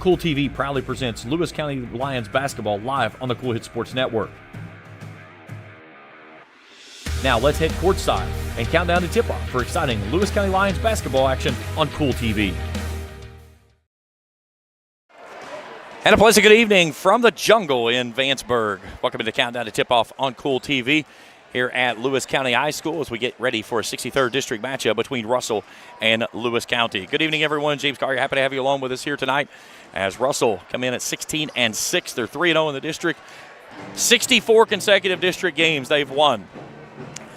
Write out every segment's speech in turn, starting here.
Kool TV proudly presents Lewis County Lions basketball live on the Kool Hit Sports Network. Now let's head courtside and count down to tip-off for exciting Lewis County Lions basketball action on Kool TV. And a pleasant good evening from the jungle in Vanceburg. Welcome to the countdown to tip-off on Kool TV here at Lewis County High School as we get ready for a 63rd District matchup between Russell and Lewis County. Good evening, everyone. James Collier, happy to have you along with us here tonight as Russell come in at 16-6. They're 3-0 in the district. 64 consecutive district games they've won.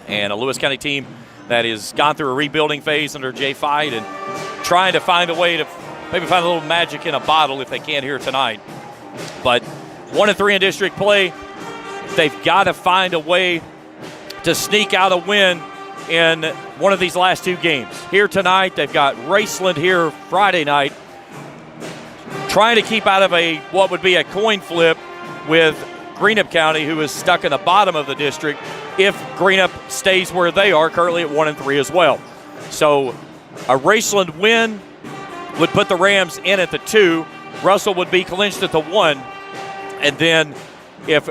And a Lewis County team that has gone through a rebuilding phase under Jay Fight and trying to find a way to maybe find a little magic in a bottle if they can here tonight. But 1-3 in district play. They've got to find a way to sneak out a win in one of these last two games. Here tonight, they've got Raceland here Friday night, trying to keep out of what would be a coin flip with Greenup County, who is stuck in the bottom of the district, if Greenup stays where they are, currently at 1-3 as well. So a Raceland win would put the Rams in at the 2. Russell would be clinched at the 1. And then if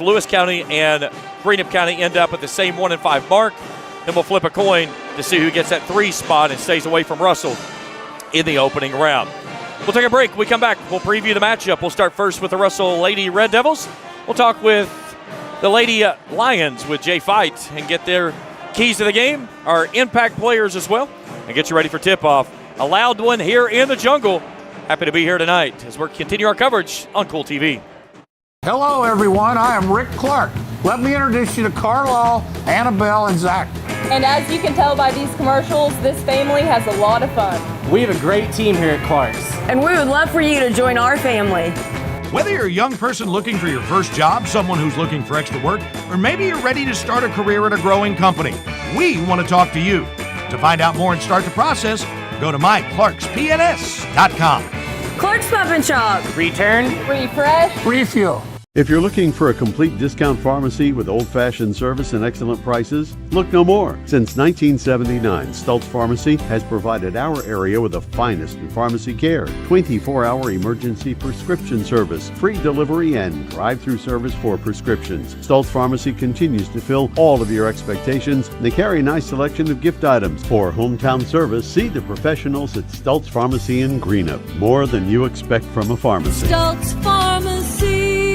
Lewis County and Greenup County end up at the same 1-5 mark, then we'll flip a coin to see who gets that 3 spot and stays away from Russell in the opening round. We'll take a break. When we come back, we'll preview the matchup. We'll start first with the Russell Lady Red Devils. We'll talk with the Lady Lions with Jay Fight and get their keys to the game, our impact players as well, and get you ready for tip-off. A loud one here in the jungle. Happy to be here tonight as we continue our coverage on Kool TV. Hello, everyone. I am Rick Clark. Let me introduce you to Carlisle, Annabelle, and Zach. And as you can tell by these commercials, this family has a lot of fun. We have a great team here at Clark's. And we would love for you to join our family. Whether you're a young person looking for your first job, someone who's looking for extra work, or maybe you're ready to start a career at a growing company, we want to talk to you. To find out more and start the process, go to myclarkspns.com. Clark's Pub and Shop. Return. Refresh. Refuel. If you're looking for a complete discount pharmacy with old-fashioned service and excellent prices, look no more. Since 1979, Stultz Pharmacy has provided our area with the finest in pharmacy care, 24-hour emergency prescription service, free delivery, and drive-through service for prescriptions. Stultz Pharmacy continues to fill all of your expectations. They carry a nice selection of gift items. For hometown service, see the professionals at Stultz Pharmacy in Greenup. More than you expect from a pharmacy. Stultz Pharmacy.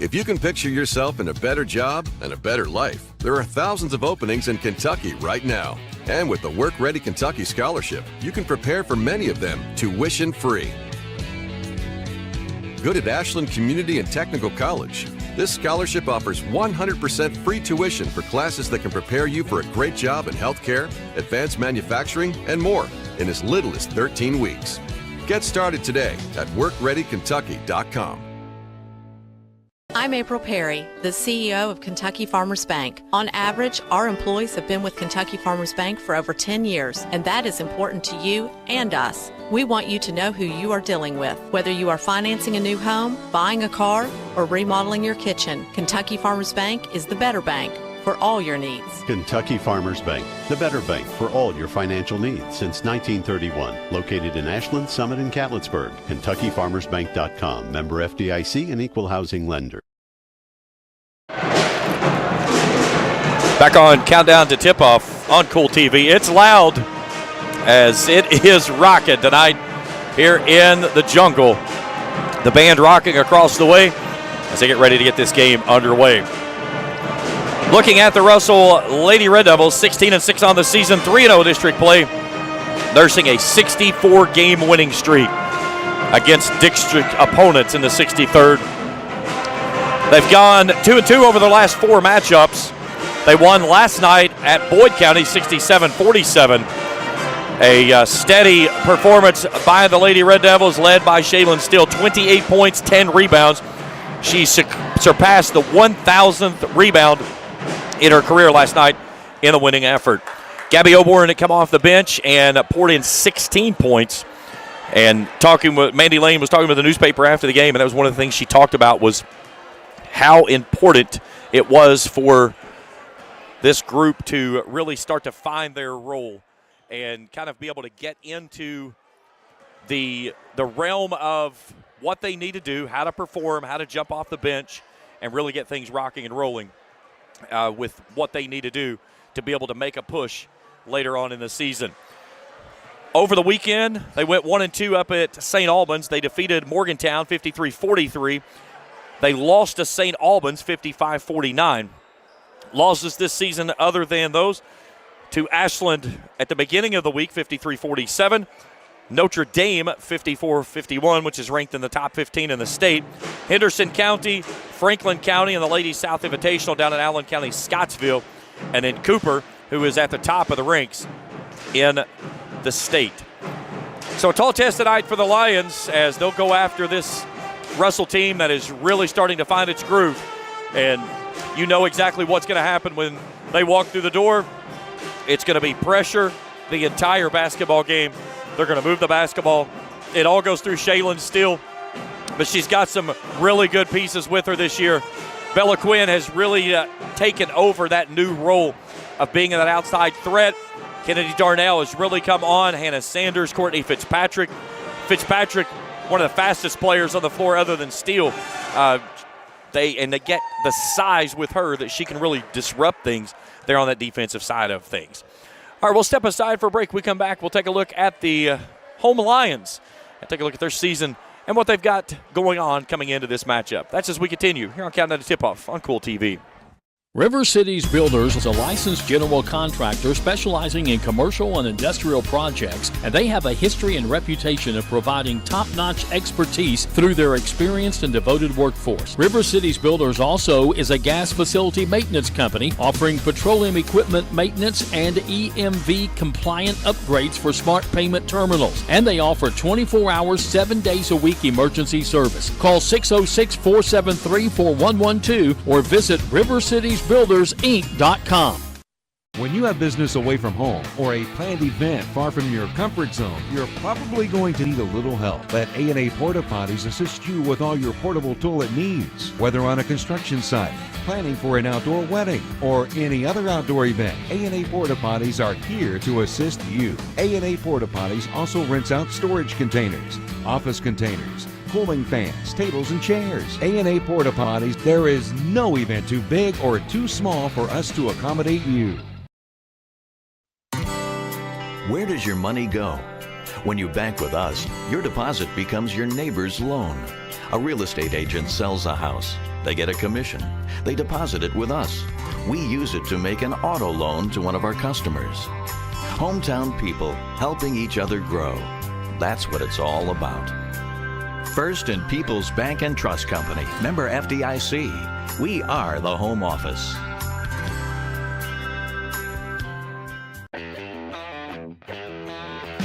If you can picture yourself in a better job and a better life, there are thousands of openings in Kentucky right now. And with the Work Ready Kentucky Scholarship, you can prepare for many of them tuition-free. Good at Ashland Community and Technical College. This scholarship offers 100% free tuition for classes that can prepare you for a great job in healthcare, advanced manufacturing, and more in as little as 13 weeks. Get started today at WorkReadyKentucky.com. I'm April Perry, the CEO of Kentucky Farmers Bank. On average, our employees have been with Kentucky Farmers Bank for over 10 years, and that is important to you and us. We want you to know who you are dealing with. Whether you are financing a new home, buying a car, or remodeling your kitchen, Kentucky Farmers Bank is the better bank for all your needs. Kentucky Farmers Bank, the better bank for all your financial needs since 1931. Located in Ashland, Summit, and Catlettsburg. KentuckyFarmersBank.com. Member FDIC and Equal Housing Lender. Back on Countdown to Tip-Off on Kool TV. It's loud as it is rocking tonight here in the jungle. The band rocking across the way as they get ready to get this game underway. Looking at the Russell Lady Red Devils, 16-6 on the season, 3-0 district play, nursing a 64-game winning streak against district opponents in the 63rd. They've gone 2-2 over the last 4 matchups. They won last night at Boyd County, 67-47. A steady performance by the Lady Red Devils, led by Shaylin Steele, 28 points, 10 rebounds. She surpassed the 1,000th rebound in her career last night in the winning effort. Gabby Oborn had come off the bench and poured in 16 points. And Mandy Lane was talking with the newspaper after the game, and that was one of the things she talked about was how important it was for this group to really start to find their role and kind of be able to get into the realm of what they need to do, how to perform, how to jump off the bench, and really get things rocking and rolling with what they need to do to be able to make a push later on in the season. Over the weekend, they went 1-2 up at St. Albans. They defeated Morgantown 53-43. They lost to St. Albans 55-49. Losses this season other than those to Ashland at the beginning of the week, 53-47. Notre Dame, 54-51, which is ranked in the top 15 in the state. Henderson County, Franklin County, and the Ladies South Invitational down in Allen County, Scottsville. And then Cooper, who is at the top of the ranks in the state. So a tall test tonight for the Lions as they'll go after this Russell team that is really starting to find its groove. And you know exactly what's going to happen when they walk through the door. It's going to be pressure the entire basketball game. They're going to move the basketball. It all goes through Shaylin Steele, but she's got some really good pieces with her this year. Bella Quinn has really taken over that new role of being that outside threat. Kennedy Darnell has really come on. Hannah Sanders, Courtney Fitzpatrick. Fitzpatrick, one of the fastest players on the floor other than Steele. They get the size with her that she can really disrupt things there on that defensive side of things. All right, we'll step aside for a break. We come back, we'll take a look at the home Lions and take a look at their season and what they've got going on coming into this matchup. That's as we continue here on Countdown to Tip-Off on Kool TV. River Cities Builders is a licensed general contractor specializing in commercial and industrial projects, and they have a history and reputation of providing top-notch expertise through their experienced and devoted workforce. River Cities Builders also is a gas facility maintenance company offering petroleum equipment maintenance and EMV compliant upgrades for smart payment terminals, and they offer 24 hours, 7 days a week emergency service. Call 606-473-4112 or visit rivercitiesbuildersinc.com. When you have business away from home or a planned event far from your comfort zone, you're probably going to need a little help. Let A&A Porta Potties assist you with all your portable toilet needs. Whether on a construction site, planning for an outdoor wedding, or any other outdoor event, A&A Porta Potties are here to assist you. A&A Porta Potties also rents out storage containers, office containers, cooling fans, tables, and chairs. A&A Porta Potties, there is no event too big or too small for us to accommodate you. Where does your money go? When you bank with us, your deposit becomes your neighbor's loan. A real estate agent sells a house. They get a commission. They deposit it with us. We use it to make an auto loan to one of our customers. Hometown people helping each other grow. That's what it's all about. First and People's Bank and Trust Company, member FDIC. We are the home office.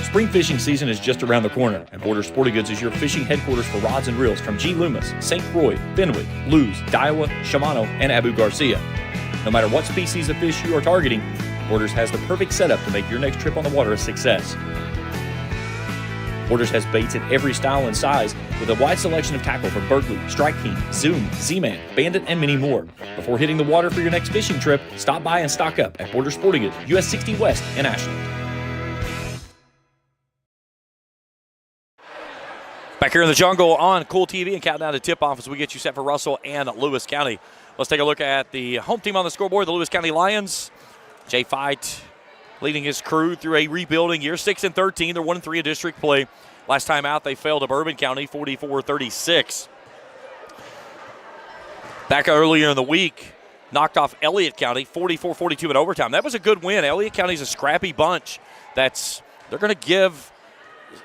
Spring fishing season is just around the corner, and Borders Sporting Goods is your fishing headquarters for rods and reels from G. Loomis, St. Croix, Fenwick, Lewes, Daiwa, Shimano, and Abu Garcia. No matter what species of fish you are targeting, Borders has the perfect setup to make your next trip on the water a success. Borders has baits in every style and size with a wide selection of tackle from Berkeley, Strike King, Zoom, Z-Man, Bandit, and many more. Before hitting the water for your next fishing trip, stop by and stock up at Borders Sporting Goods, US 60 West in Ashland. Back here in the jungle on Kool TV and Countdown to Tip-Off as we get you set for Russell and Lewis County. Let's take a look at the home team on the scoreboard, the Lewis County Lions. Jay Fight leading his crew through a rebuilding year, 6-13. They're 1-3 in district play. Last time out, they fell to Bourbon County, 44-36. Back earlier in the week, knocked off Elliott County, 44-42 in overtime. That was a good win. Elliott County's a scrappy bunch. They're going to give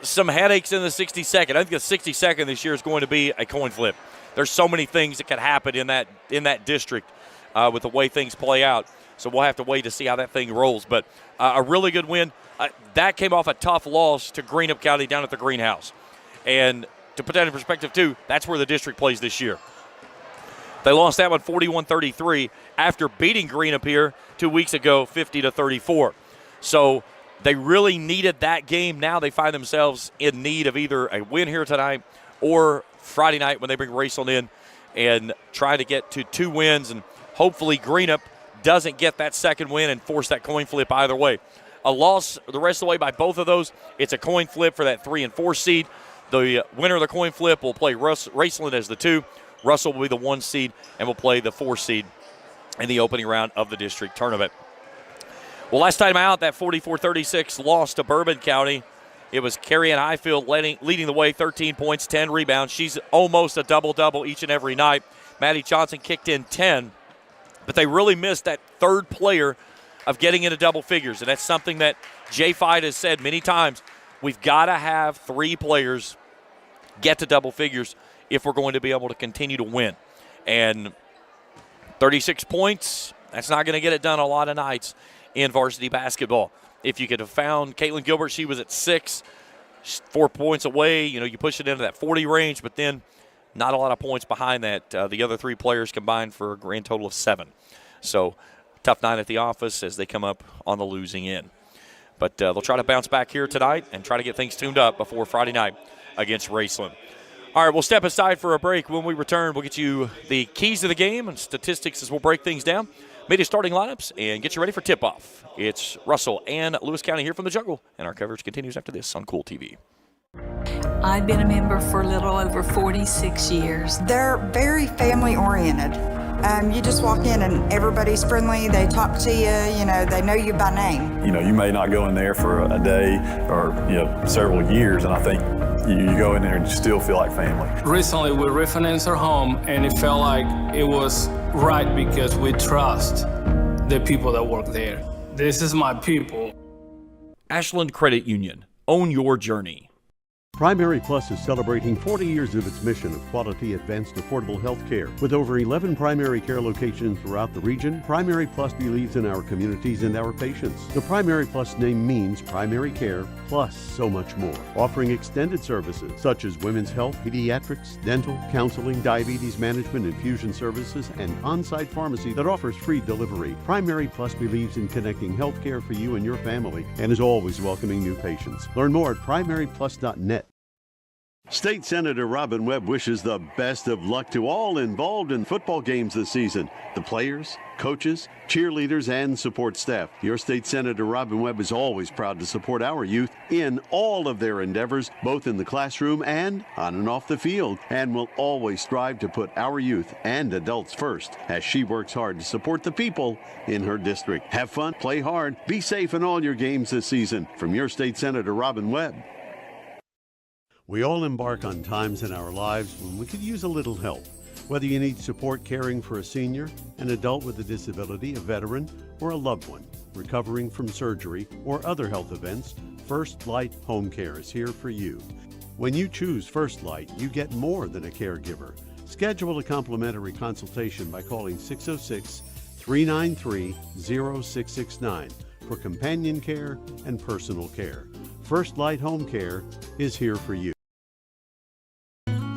some headaches in the 62nd. I think the 62nd this year is going to be a coin flip. There's so many things that could happen in that district with the way things play out. So we'll have to wait to see how that thing rolls. But a really good win. That came off a tough loss to Greenup County down at the Greenhouse. And to put that in perspective, too, that's where the district plays this year. They lost that one 41-33 after beating Greenup here 2 weeks ago, 50-34. So they really needed that game. Now they find themselves in need of either a win here tonight or Friday night when they bring Raceland in and try to get to 2 wins. And hopefully Greenup doesn't get that second win and force that coin flip either way. a loss the rest of the way by both of those, it's a coin flip for that 3 and 4 seed. The winner of the coin flip will play Raceland as the 2. Russell will be the 1 seed and will play the 4 seed in the opening round of the district tournament. Well, last time out, that 44-36 loss to Bourbon County. It was Carrie Ann Highfield leading the way, 13 points, 10 rebounds. She's almost a double-double each and every night. Maddie Johnson kicked in 10, but they really missed that third player of getting into double figures, and that's something that Jay Fight has said many times. We've got to have 3 players get to double figures if we're going to be able to continue to win. And 36 points, that's not going to get it done a lot of nights in varsity basketball. If you could have found Caitlin Gilbert, she was at 6, 4 points away. You push it into that 40 range, but then not a lot of points behind that. The other 3 players combined for a grand total of 7. So tough night at the office as they come up on the losing end. But they'll try to bounce back here tonight and try to get things tuned up before Friday night against Raceland. All right, we'll step aside for a break. When we return, we'll get you the keys to the game and statistics as we'll break things down, media starting lineups, and get you ready for tip-off. It's Russell and Lewis County here from the Jungle, and our coverage continues after this on Kool TV. I've been a member for a little over 46 years. They're very family-oriented. You just walk in and everybody's friendly. They talk to you, they know you by name. You may not go in there for a day or, several years, and I think you go in there and you still feel like family. Recently, we refinanced our home, and it felt like it was right because we trust the people that work there. This is my people. Ashland Credit Union. Own your journey. Primary Plus is celebrating 40 years of its mission of quality, advanced, affordable health care. With over 11 primary care locations throughout the region, Primary Plus believes in our communities and our patients. The Primary Plus name means primary care plus so much more. Offering extended services such as women's health, pediatrics, dental, counseling, diabetes management, infusion services, and on-site pharmacy that offers free delivery. Primary Plus believes in connecting health care for you and your family and is always welcoming new patients. Learn more at primaryplus.net. State Senator Robin Webb wishes the best of luck to all involved in football games this season. The players, coaches, cheerleaders, and support staff. Your State Senator Robin Webb is always proud to support our youth in all of their endeavors, both in the classroom and on and off the field, and will always strive to put our youth and adults first as she works hard to support the people in her district. Have fun, play hard, be safe in all your games this season. From your State Senator Robin Webb. We all embark on times in our lives when we could use a little help. Whether you need support caring for a senior, an adult with a disability, a veteran, or a loved one recovering from surgery or other health events, First Light Home Care is here for you. When you choose First Light, you get more than a caregiver. Schedule a complimentary consultation by calling 606-393-0669 for companion care and personal care. First Light Home Care is here for you.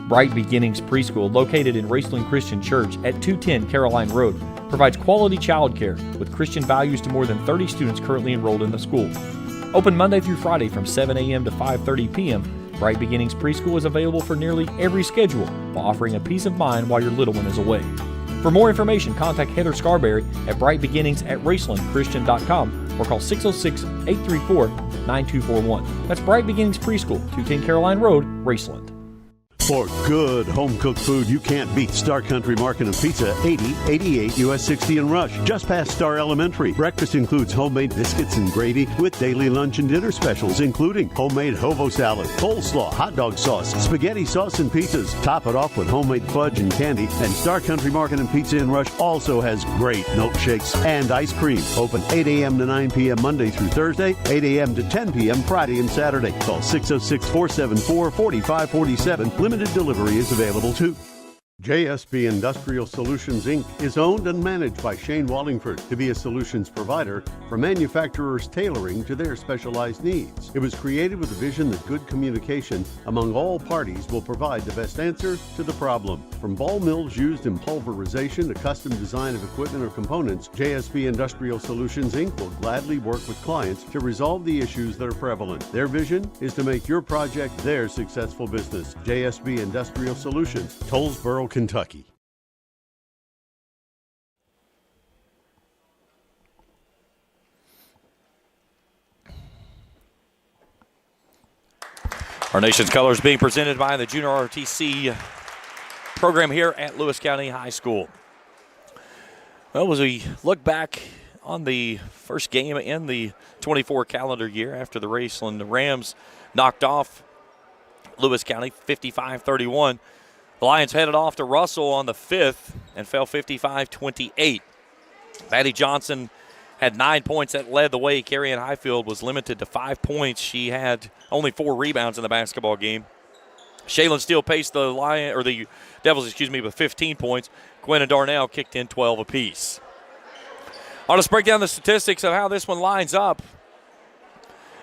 Bright Beginnings Preschool, located in Raceland Christian Church at 210 Caroline Road, provides quality childcare with Christian values to more than 30 students currently enrolled in the school. Open Monday through Friday from 7 a.m. to 5:30 p.m., Bright Beginnings Preschool is available for nearly every schedule while offering a peace of mind while your little one is away. For more information, contact Heather Scarberry at brightbeginnings@racelandchristian.com or call 606-834-9241. That's Bright Beginnings Preschool, 210 Caroline Road, Raceland. For good home-cooked food you can't beat, Star Country Market and Pizza, 8088 US 60 in Rush, just past Star Elementary. Breakfast includes homemade biscuits and gravy with daily lunch and dinner specials, including homemade hobo salad, coleslaw, hot dog sauce, spaghetti sauce, and pizzas. Top it off with homemade fudge and candy. And Star Country Market and Pizza in Rush also has great milkshakes and ice cream. Open 8 a.m. to 9 p.m. Monday through Thursday, 8 a.m. to 10 p.m. Friday and Saturday. Call 606-474-4547. Limited delivery is available too. JSB Industrial Solutions, Inc. is owned and managed by Shane Wallingford to be a solutions provider for manufacturers tailoring to their specialized needs. It was created with a vision that good communication among all parties will provide the best answer to the problem. From ball mills used in pulverization to custom design of equipment or components, JSB Industrial Solutions, Inc. will gladly work with clients to resolve the issues that are prevalent. Their vision is to make your project their successful business. JSB Industrial Solutions, Tollsboro, Kentucky. Our nation's colors being presented by the Junior ROTC program here at Lewis County High School. Well, as we look back on the first game in the 24 calendar year after the Raceland Rams knocked off Lewis County 55-31, the Lions headed off to Russell on the 5th and fell 55-28. Maddie Johnson had 9 points that led the way. Carrie Ann Highfield was limited to 5 points. She had only 4 rebounds in the basketball game. Shaylin Steele paced the Devils, with 15 points. Gwen and Darnell kicked in 12 apiece. I'll just break down the statistics of how this one lines up.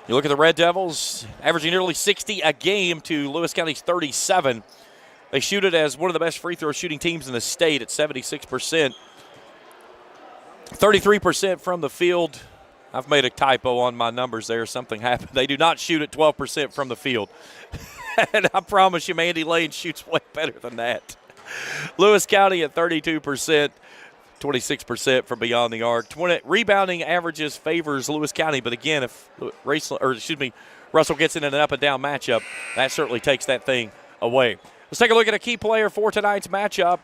You look at the Red Devils, averaging nearly 60 a game to Lewis County's 37. They shoot it as one of the best free throw shooting teams in the state at 76%. 33% from the field. I've made a typo on my numbers there. Something happened. They do not shoot at 12% from the field. And I promise you, Mandy Lane shoots way better than that. Lewis County at 32%, 26% from beyond the arc. Rebounding averages favors Lewis County, but again, if Russell gets in an up and down matchup, that certainly takes that thing away. Let's take a look at a key player for tonight's matchup.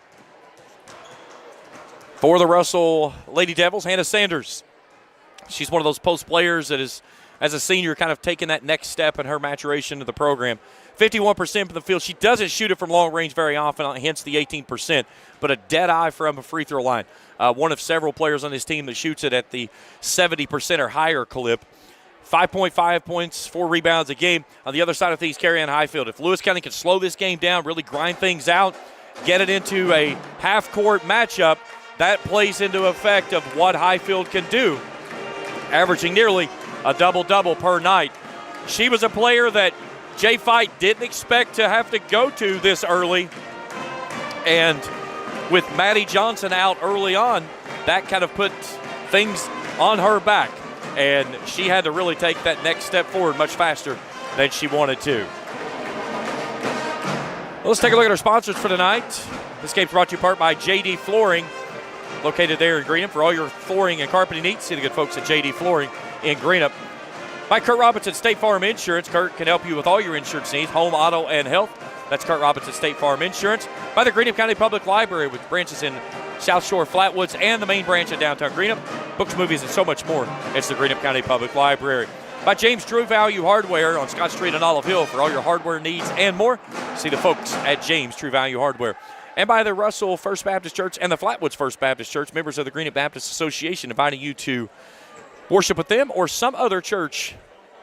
For the Russell Lady Devils, Hannah Sanders. She's one of those post players that is, as a senior, kind of taking that next step in her maturation of the program. 51% from the field. She doesn't shoot it from long range very often, hence the 18%, but a dead eye from a free throw line. One of several players on this team that shoots it at the 70% or higher clip. 5.5 points, 4 rebounds a game. On the other side of things, Carrie Ann Highfield. If Lewis County can slow this game down, really grind things out, get it into a half-court matchup, that plays into effect of what Highfield can do, averaging nearly a double-double per night. She was a player that Jay Fight didn't expect to have to go to this early, and with Maddie Johnson out early on, that kind of put things on her back, and she had to really take that next step forward much faster than she wanted to. Well, let's take a look at our sponsors for tonight. This game's brought to you in part by JD Flooring, located there in Greenup. For all your flooring and carpeting needs, see the good folks at JD Flooring in Greenup. By Kurt Robinson State Farm Insurance. Kurt can help you with all your insurance needs, home, auto, and health. That's Kurt Robinson State Farm Insurance. By the Greenup County Public Library with branches in South Shore, Flatwoods, and the main branch in downtown Greenup. Books, movies, and so much more. It's the Greenup County Public Library. By James True Value Hardware on Scott Street and Olive Hill for all your hardware needs and more. See the folks at James True Value Hardware. And by the Russell First Baptist Church and the Flatwoods First Baptist Church, members of the Greenup Baptist Association, inviting you to worship with them or some other church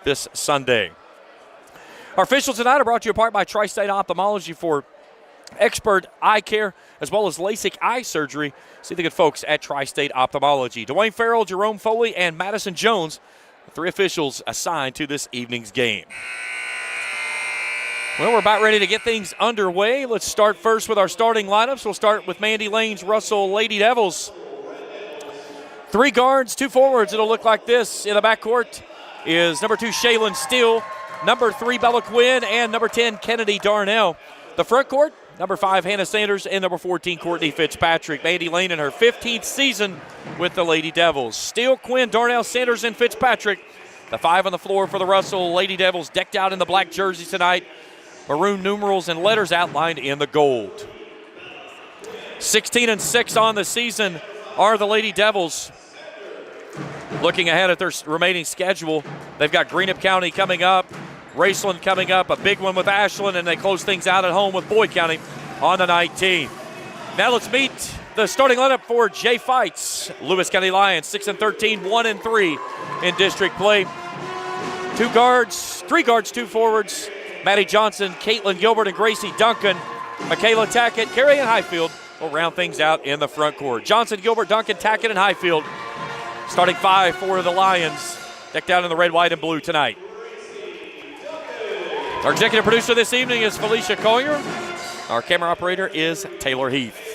this Sunday. Our officials tonight are brought to you in part by Tri-State Ophthalmology for expert eye care as well as LASIK eye surgery. See the good folks at Tri-State Ophthalmology. Dwayne Farrell, Jerome Foley, and Madison Jones, the 3 officials assigned to this evening's game. Well, we're about ready to get things underway. Let's start first with our starting lineups. We'll start with Mandy Lane's Russell Lady Devils. 3 guards, 2 forwards. It'll look like this. In the backcourt is number 2, Shaylin Steele, number 3, Bella Quinn, and number 10, Kennedy Darnell. The front court, number 5, Hannah Sanders, and number 14, Courtney Fitzpatrick. Mandy Lane in her 15th season with the Lady Devils. Steele, Quinn, Darnell, Sanders, and Fitzpatrick. The 5 on the floor for the Russell Lady Devils, decked out in the black jerseys tonight. Maroon numerals and letters outlined in the gold. 16-6 on the season are the Lady Devils. Looking ahead at their remaining schedule, they've got Greenup County coming up, Raceland coming up, a big one with Ashland, and they close things out at home with Boyd County on the 19th. Now let's meet the starting lineup for Jay Fight's Lewis County Lions, 6-13, 1-3 in district play. 3 guards, 2 forwards. Maddie Johnson, Caitlin Gilbert, and Gracie Duncan. Michaela Tackett, Carrie Ann Highfield will round things out in the front court. Johnson, Gilbert, Duncan, Tackett, and Highfield. Starting 5 for the Lions, decked out in the red, white, and blue tonight. Our executive producer this evening is Felicia Collier. Our camera operator is Taylor Heath.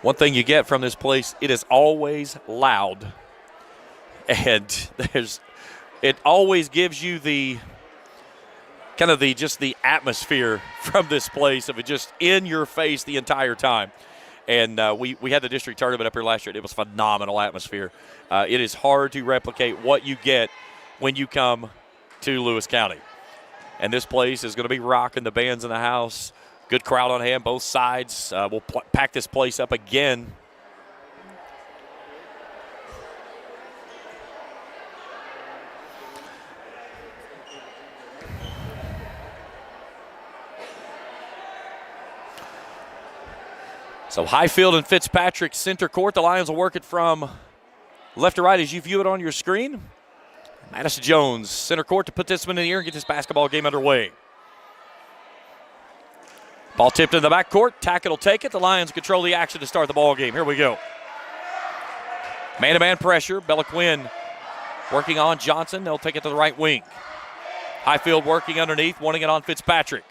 One thing you get from this place, it is always loud. And it always gives you the kind of just the atmosphere from this place of it just in your face the entire time. And we had the district tournament up here last year. It was phenomenal atmosphere. It is hard to replicate what you get when you come to Lewis County. And this place is going to be rocking. The band's in the house. Good crowd on hand, both sides. We'll pack this place up again. So Highfield and Fitzpatrick center court. The Lions will work it from left to right as you view it on your screen. Madison Jones, center court to put this one in the air and get this basketball game underway. Ball tipped in the backcourt. Tackett will take it. The Lions control the action to start the ball game. Here we go. Man-to-man pressure. Bella Quinn working on Johnson. They'll take it to the right wing. Highfield working underneath, wanting it on Fitzpatrick.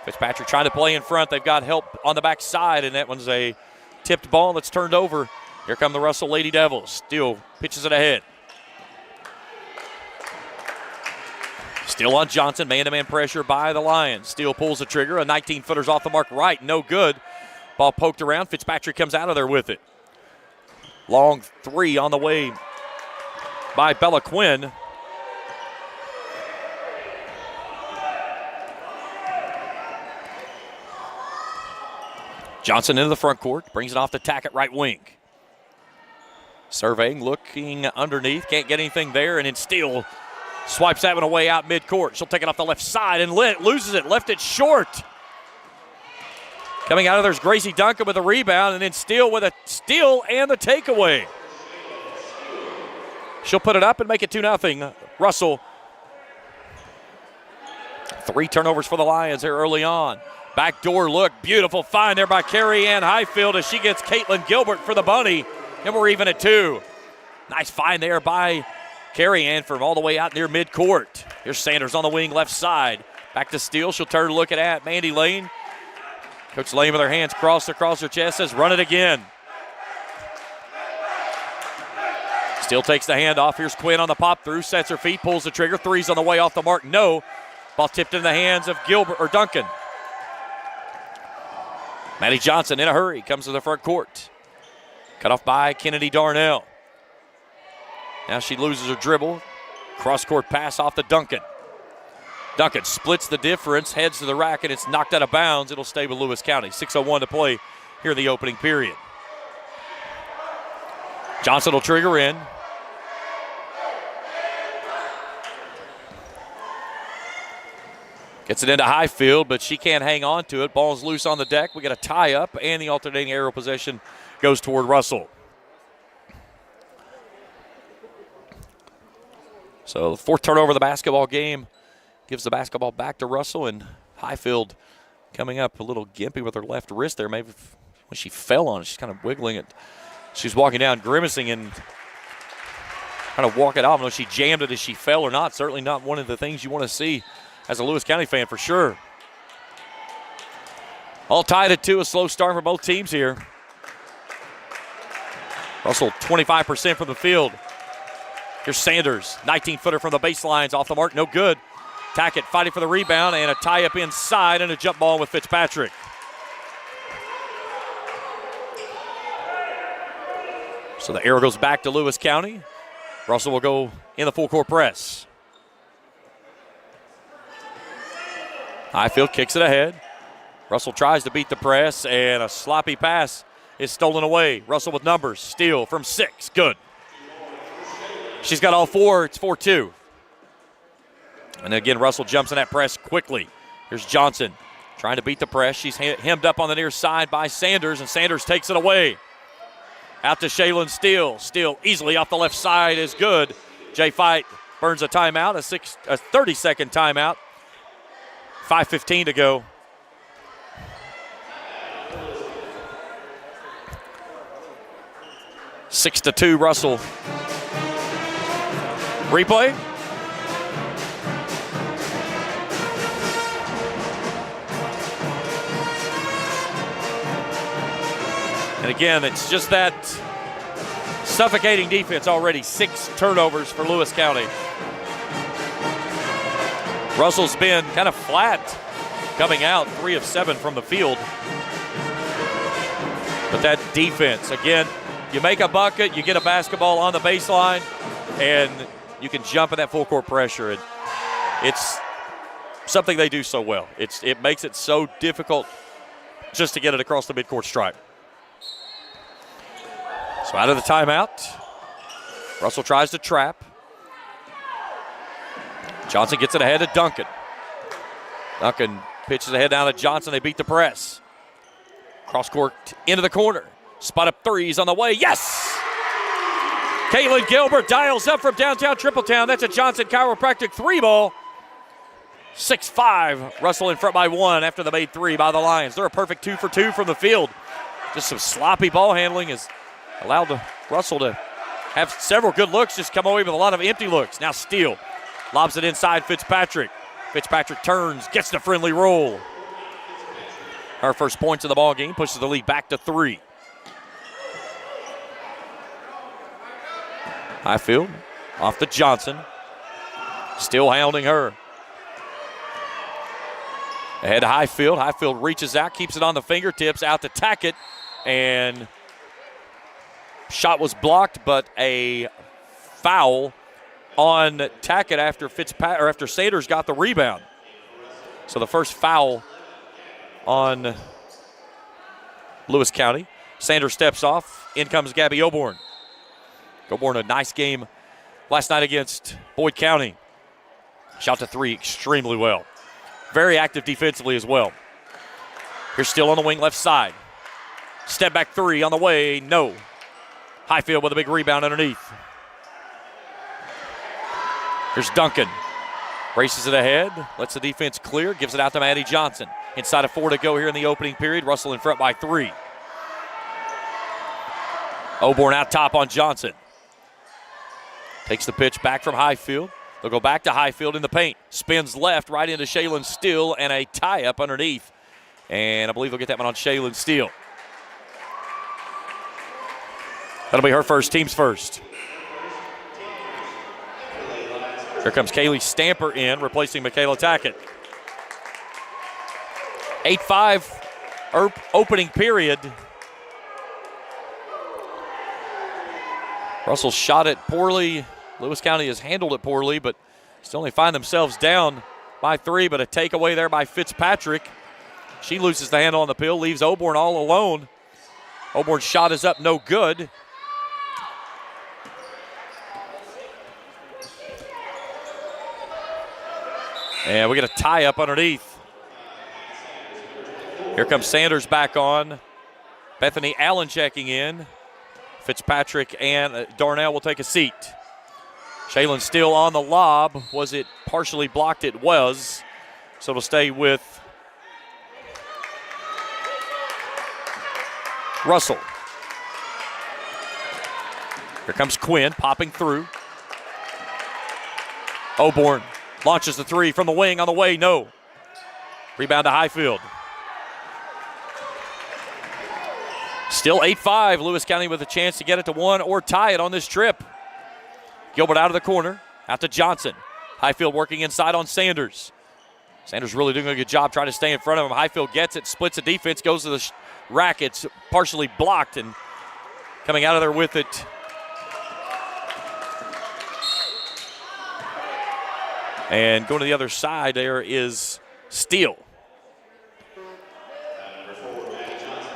Fitzpatrick trying to play in front. They've got help on the backside, and that one's a tipped ball that's turned over. Here come the Russell Lady Devils. Steele pitches it ahead. Still on Johnson, man-to-man pressure by the Lions. Steele pulls the trigger. A 19-footer's off the mark right. No good. Ball poked around. Fitzpatrick comes out of there with it. Long three on the way by Bella Quinn. Johnson into the front court. Brings it off to Tackett right wing. Surveying, looking underneath. Can't get anything there. And then Steele swipes that one away out midcourt. She'll take it off the left side and loses it. Left it short. Coming out of there's Gracie Duncan with a rebound, and then Steele with a steal and the takeaway. She'll put it up and make it 2-0. Russell. 3 turnovers for the Lions here early on. Backdoor look. Beautiful find there by Carrie Ann Highfield as she gets Caitlin Gilbert for the bunny. And we're even at 2. Nice find there by Carrie Ann from all the way out near midcourt. Here's Sanders on the wing left side. Back to Steele. She'll turn looking at Mandy Lane. Coach Lane with her hands crossed across her chest says, run it again. Steele takes the handoff. Here's Quinn on the pop through. Sets her feet. Pulls the trigger. Three's on the way off the mark. No. Ball tipped in the hands of Gilbert or Duncan. Maddie Johnson in a hurry. Comes to the front court. Cut off by Kennedy Darnell. Now she loses her dribble. Cross-court pass off to Duncan. Duncan splits the difference, heads to the rack, and it's knocked out of bounds. It'll stay with Lewis County. 6:01 to play here in the opening period. Johnson will trigger in. Gets it into Highfield, but she can't hang on to it. Ball's loose on the deck. We got a tie-up, and the alternating aerial possession goes toward Russell. So the 4th turnover of the basketball game gives the basketball back to Russell, and Highfield coming up a little gimpy with her left wrist there. Maybe when she fell on it, she's kind of wiggling it. She's walking down, grimacing, and kind of walking off. I don't know if she jammed it as she fell or not. Certainly not one of the things you want to see as a Lewis County fan for sure. All tied at 2, a slow start for both teams here. Russell 25% from the field. Here's Sanders, 19-footer from the baselines, off the mark, no good. Tackett fighting for the rebound and a tie-up inside and a jump ball with Fitzpatrick. So the arrow goes back to Lewis County. Russell will go in the full court press. Highfield kicks it ahead. Russell tries to beat the press, and a sloppy pass is stolen away. Russell with numbers. Steele from 6. Good. She's got all 4. It's 4-2. And again, Russell jumps in that press quickly. Here's Johnson trying to beat the press. She's hemmed up on the near side by Sanders, and Sanders takes it away. Out to Shaylin Steele. Steele easily off the left side is good. Jay Fight burns a timeout, a 30-second timeout. 5:15 to go. Six to 2, Russell. Replay. And again, it's just that suffocating defense already. 6 turnovers for Lewis County. Russell's been kind of flat coming out, 3 of 7 from the field. But that defense, again, you make a bucket, you get a basketball on the baseline, and you can jump in that full court pressure. And it's something they do so well. It makes it so difficult just to get it across the midcourt stripe. So out of the timeout, Russell tries to trap. Johnson gets it ahead to Duncan. Duncan pitches ahead down to Johnson. They beat the press. Cross court into the corner. Spot up threes on the way. Yes! Caitlin Gilbert dials up from downtown Tripletown. That's a Johnson Chiropractic 3-ball. 6-5. Russell in front by 1 after the made 3 by the Lions. They're a perfect 2 for 2 from the field. Just some sloppy ball handling has allowed Russell to have several good looks, just come away with a lot of empty looks. Now Steele lobs it inside Fitzpatrick. Fitzpatrick turns, gets the friendly roll. Her first points of the ball game pushes the lead back to 3. Highfield off to Johnson. Still hounding her. Ahead to Highfield. Highfield reaches out, keeps it on the fingertips, out to Tackett. And shot was blocked, but a foul on Tackett after Sanders got the rebound. So the first foul on Lewis County. Sanders steps off. In comes Gabby Oborn. Oborn, a nice game last night against Boyd County. Shot to 3 extremely well. Very active defensively as well. Here's Steele on the wing left side. Step back 3 on the way. No. Highfield with a big rebound underneath. Here's Duncan. Races it ahead. Lets the defense clear. Gives it out to Maddie Johnson. Inside of 4 to go here in the opening period. Russell in front by 3. Oborn out top on Johnson. Takes the pitch back from Highfield. They'll go back to Highfield in the paint. Spins left right into Shaylin Steele and a tie-up underneath. And I believe they'll get that one on Shaylin Steele. That'll be her first, team's first. Here comes Kaylee Stamper in, replacing Michaela Tackett. 8-5 opening period. Russell shot it poorly. Lewis County has handled it poorly, but still only find themselves down by 3, but a takeaway there by Fitzpatrick. She loses the handle on the pill, leaves Oborn all alone. Oborn's shot is up, no good. And we get a tie-up underneath. Here comes Sanders back on. Bethany Allen checking in. Fitzpatrick and Darnell will take a seat. Shaylin Steele on the lob. Was it partially blocked? It was. So it'll stay with Russell. Here comes Quinn popping through. Oborn launches the 3 from the wing on the way. No. Rebound to Highfield. Still 8-5. Lewis County with a chance to get it to 1 or tie it on this trip. Gilbert out of the corner. Out to Johnson. Highfield working inside on Sanders. Sanders really doing a good job trying to stay in front of him. Highfield gets it, splits the defense, goes to the rack. It's partially blocked, and coming out of there with it. And going to the other side, there is Steele.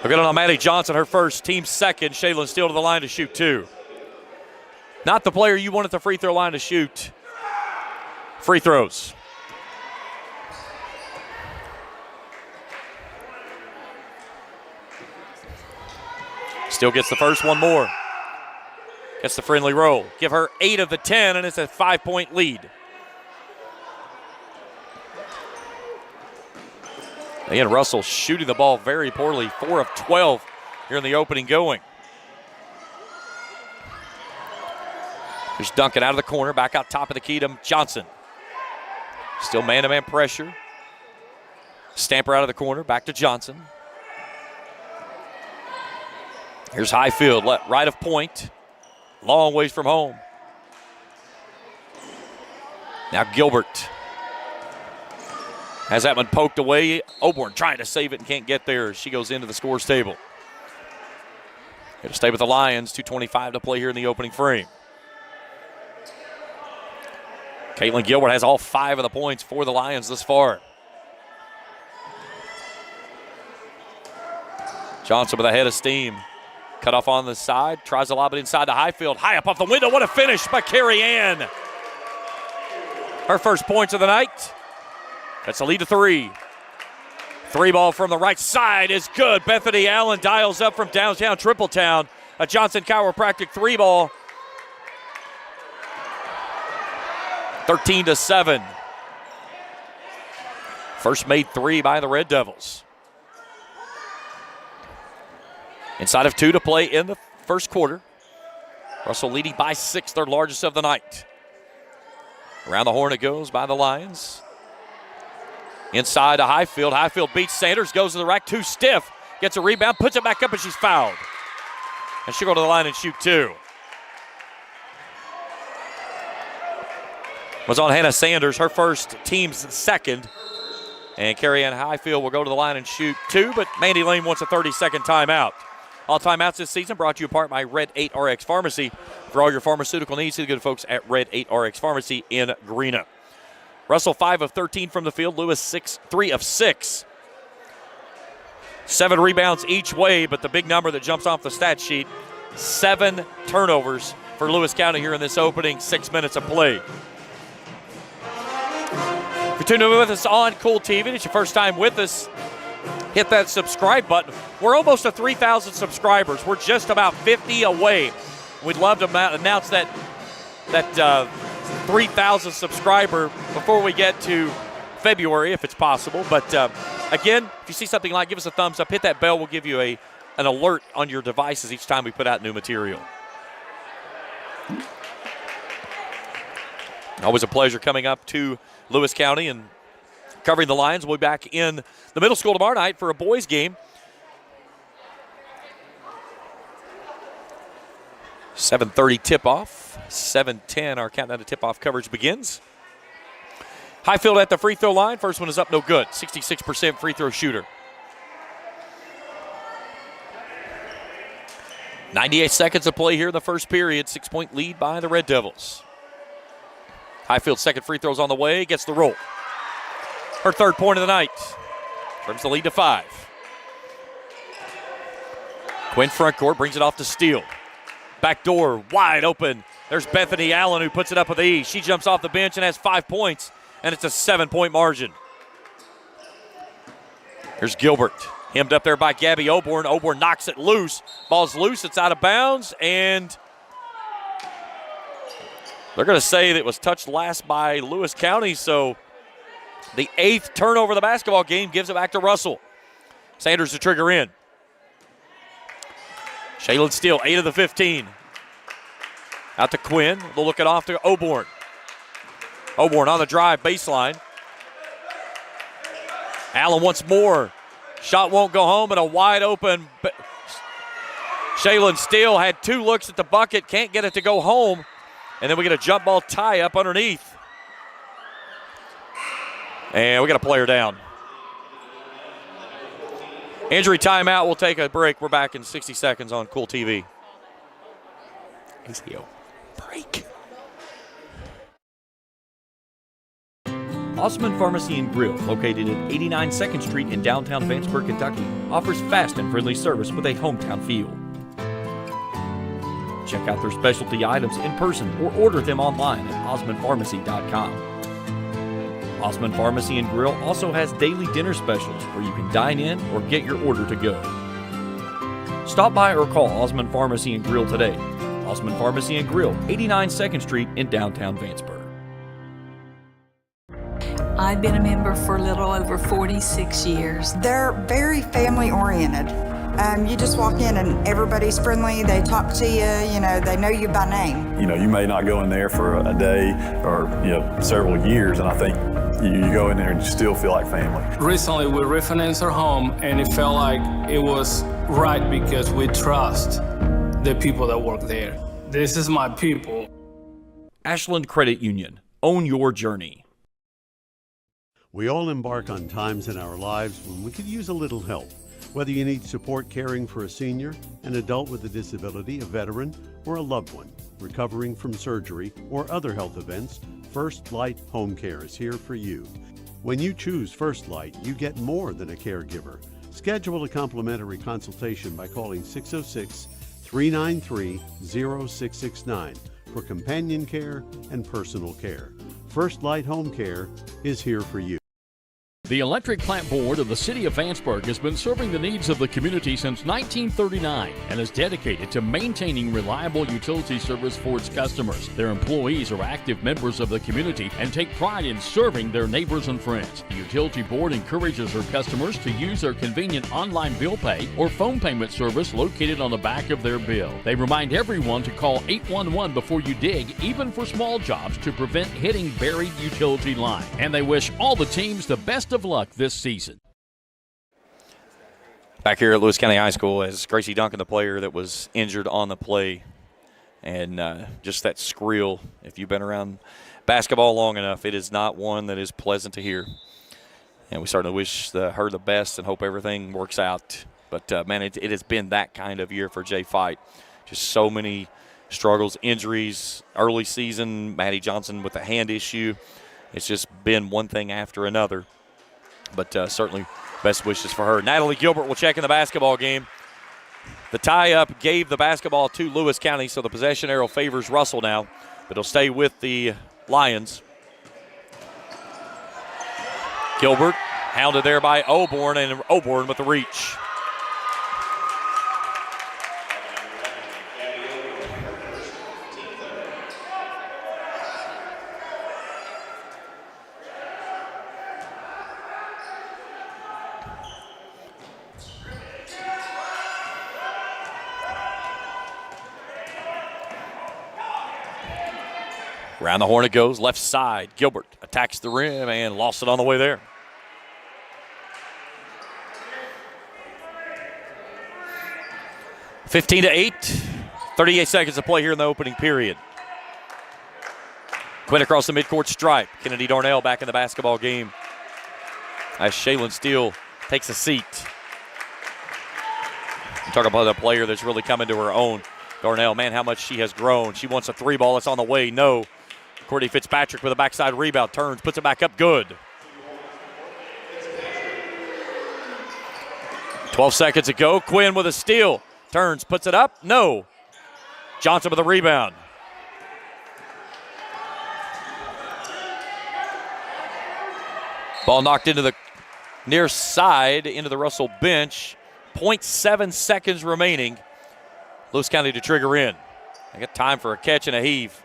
We're going on Maddie Johnson, her first, team second. Shaylin Steele to the line to shoot 2. Not the player you want at the free throw line to shoot free throws. Steele gets the first, one more. Gets the friendly roll. Give her 8 of the 10, and it's a 5-point lead. Again, Russell shooting the ball very poorly. 4 of 12 here in the opening going. Here's Duncan out of the corner, back out top of the key to Johnson. Still man-to-man pressure. Stamper out of the corner, back to Johnson. Here's Highfield, right of point. Long ways from home. Now Gilbert has that one poked away. Oborn trying to save it and can't get there. She goes into the scores table. Going to stay with the Lions. 2:25 to play here in the opening frame. Caitlin Gilbert has all 5 of the points for the Lions this far. Johnson with a head of steam. Cut off on the side. Tries to lob it inside to Highfield. High up off the window. What a finish by Carrie Ann. Her first points of the night. That's a lead to 3. 3 ball from the right side is good. Bethany Allen dials up from downtown Tripletown. A Johnson Chiropractic 3 ball. 13-7. First made 3 by the Red Devils. Inside of 2 to play in the first quarter. Russell leading by 6, their largest of the night. Around the horn it goes by the Lions. Inside to Highfield. Highfield beats Sanders, goes to the rack, too stiff. Gets a rebound, puts it back up, and she's fouled. And she'll go to the line and shoot 2. Was on Hannah Sanders, her first, team's second. And Carrie Ann Highfield will go to the line and shoot 2, but Mandy Lane wants a 30-second timeout. All timeouts this season brought to you apart by Red 8 RX Pharmacy. For all your pharmaceutical needs, see the good folks at Red 8 RX Pharmacy in Greena. Russell 5 of 13 from the field. Lewis 3 of 6. 7 rebounds each way, but the big number that jumps off the stat sheet, 7 turnovers for Lewis County here in this opening 6 minutes of play. If you're tuning in with us on Kool TV, it's your first time with us, hit that subscribe button. We're almost at 3,000 subscribers. We're just about 50 away. We'd love to announce that 3,000 subscriber before we get to February, if it's possible. But again, if you see something like, give us a thumbs up, hit that bell. We'll give you an alert on your devices each time we put out new material. Always a pleasure coming up to Lewis County and covering the Lions. We'll be back in the middle school tomorrow night for a boys game. 7:30 tip-off. 7:10 our countdown to tip-off coverage begins. Highfield at the free throw line. First one is up, no good. 66% free throw shooter. 98 seconds of play here in the first period. 6-point lead by the Red Devils. Highfield's second free throw's on the way. Gets the roll. Her third point of the night. Brings the lead to 5. Quinn front court brings it off to Steele. Back door wide open. There's Bethany Allen who puts it up with ease. She jumps off the bench and has 5 points, and it's a 7-point margin. Here's Gilbert. Hemmed up there by Gabby Oborn. Oborn knocks it loose. Ball's loose. It's out of bounds, and they're going to say that it was touched last by Lewis County, so the 8th turnover of the basketball game gives it back to Russell. Sanders to trigger in. Shaylin Steele, 8 of the 15. Out to Quinn. They'll look it off to Oborn. Oborn on the drive, baseline. Allen once more. Shot won't go home, but a wide open. Shaylin Steele had 2 looks at the bucket, can't get it to go home. And then we get a jump ball tie up underneath. And we got a player down. Injury timeout. We'll take a break. We're back in 60 seconds on Kool TV. ACO break. Osman Pharmacy and Grill, located at 89 2nd Street in downtown Vanceburg, Kentucky, offers fast and friendly service with a hometown feel. Check out their specialty items in person or order them online at osmanpharmacy.com. Osman Pharmacy and Grill also has daily dinner specials where you can dine in or get your order to go. Stop by or call Osman Pharmacy and Grill today. Osman Pharmacy and Grill, 89 2nd Street in downtown Vanceburg. I've been a member for a little over 46 years. They're very family oriented. You just walk in and everybody's friendly. They talk to you, they know you by name. You may not go in there for a day or, several years, and I think you go in there and you still feel like family. Recently, we refinanced our home, and it felt like it was right because we trust the people that work there. This is my people. Ashland Credit Union. Own your journey. We all embark on times in our lives when we could use a little help. Whether you need support caring for a senior, an adult with a disability, a veteran, or a loved one recovering from surgery or other health events, First Light Home Care is here for you. When you choose First Light, you get more than a caregiver. Schedule a complimentary consultation by calling 606-393-0669 for companion care and personal care. First Light Home Care is here for you. The Electric Plant Board of the City of Vanceburg has been serving the needs of the community since 1939 and is dedicated to maintaining reliable utility service for its customers. Their employees are active members of the community and take pride in serving their neighbors and friends. The Utility Board encourages their customers to use their convenient online bill pay or phone payment service located on the back of their bill. They remind everyone to call 811 before you dig, even for small jobs, to prevent hitting buried utility line. And they wish all the teams the best of luck this season. Back here at Lewis County High School as Gracie Duncan, the player that was injured on the play, and just that squeal, if you've been around basketball long enough, it is not one that is pleasant to hear. And we certainly wish her the best and hope everything works out. But, man, it has been that kind of year for Jay Fight. Just so many struggles, injuries, early season, Maddie Johnson with a hand issue. It's just been one thing after another. But certainly best wishes for her. Natalie Gilbert will check in the basketball game. The tie-up gave the basketball to Lewis County, so the possession arrow favors Russell now, but it'll stay with the Lions. Gilbert hounded there by Oborn, and Oborn with the reach. Around the horn it goes, left side. Gilbert attacks the rim and lost it on the way there. (15-8). 38 seconds to play here in the opening period. Quinn across the midcourt stripe. Kennedy Darnell back in the basketball game as Shaylin Steele takes a seat. I'm talking about a player that's really come into her own. Darnell, man, how much she has grown. She wants a three ball. It's on the way. No. Courtney Fitzpatrick with a backside rebound. Turns, puts it back up. Good. 12 seconds to go. Quinn with a steal. Turns, puts it up. No. Johnson with a rebound. Ball knocked into the near side, into the Russell bench. 0.7 seconds remaining. Lewis County to trigger in. They got time for a catch and a heave.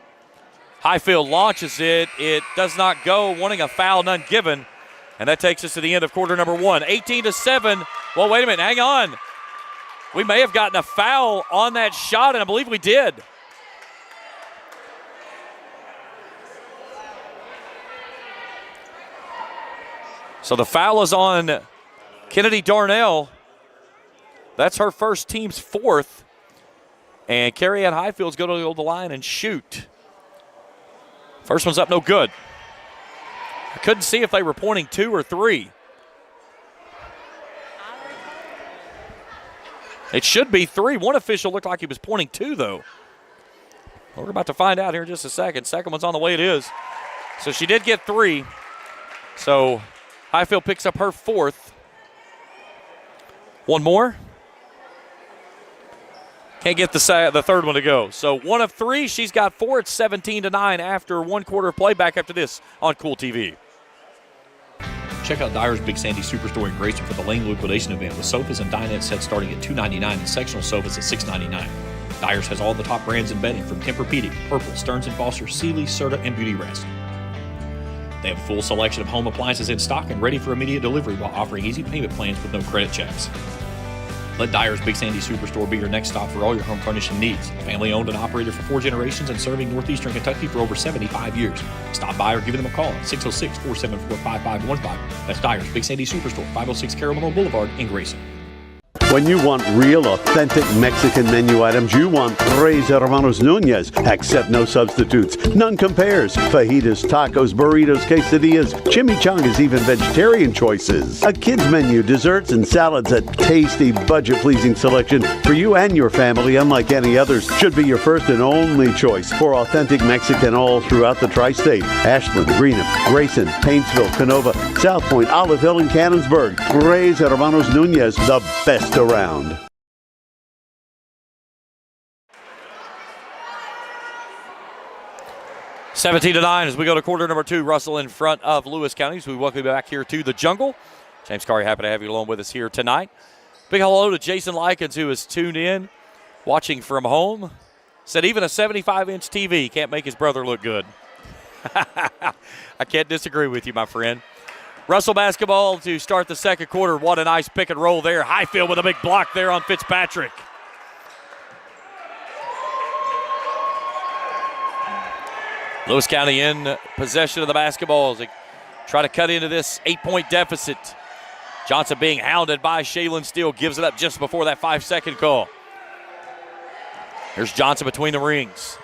Highfield launches it. It does not go, wanting a foul, none given. And that takes us to the end of quarter number one. 18-7. Well, wait a minute. Hang on. We may have gotten a foul on that shot, and I believe we did. So the foul is on Kennedy Darnell. That's her first, team's fourth. And Carrie Ann Highfield's going to go to the line and shoot. First one's up, no good. I couldn't see if they were pointing 2 or 3. It should be 3. One official looked like he was pointing 2, though. Well, we're about to find out here in just a second. Second one's on the way, it is. So she did get 3. So Highfield picks up her fourth. One more. Can't get the third one to go. So 1 of 3. She's got 4. It's 17-9 after 1 quarter of play. Back after this on Kool TV. Check out Dyer's Big Sandy Superstore in Grayson for the Lane Liquidation Event with sofas and dinette sets starting at $299 and sectional sofas at $699. Dyer's has all the top brands in bedding from Tempur-Pedic, Purple, Stearns & Foster, Sealy, Serta, and Beauty Rest. They have a full selection of home appliances in stock and ready for immediate delivery while offering easy payment plans with no credit checks. Let Dyer's Big Sandy Superstore be your next stop for all your home furnishing needs. Family owned and operated for 4 generations and serving northeastern Kentucky for over 75 years. Stop by or give them a call at 606-474-5515. That's Dyer's Big Sandy Superstore, 506 Carroll Monroe Boulevard in Grayson. When you want real, authentic Mexican menu items, you want Tres Hermanos Nunez. Accept no substitutes. None compares. Fajitas, tacos, burritos, quesadillas, chimichangas, even vegetarian choices. A kids menu, desserts, and salads. A tasty, budget-pleasing selection for you and your family, unlike any others. Should be your first and only choice for authentic Mexican all throughout the tri-state. Ashland, Greenup, Grayson, Paintsville, Canova, South Point, Olive Hill, and Cannonsburg. Tres Hermanos Nunez, the best around. (17-9) as we go to quarter number 2. Russell in front of Lewis County. So we welcome you back here to the Jungle. James Carey, happy to have you along with us here tonight. Big hello to Jason Likens, who is tuned in, watching from home. Said even a 75-inch TV can't make his brother look good. I can't disagree with you, my friend. Russell basketball to start the second quarter. What a nice pick and roll there. Highfield with a big block there on Fitzpatrick. Lewis County in possession of the basketball as they try to cut into this 8-point deficit. Johnson being hounded by Shaylin Steele, gives it up just before that 5-second call. Here's Johnson between the rings.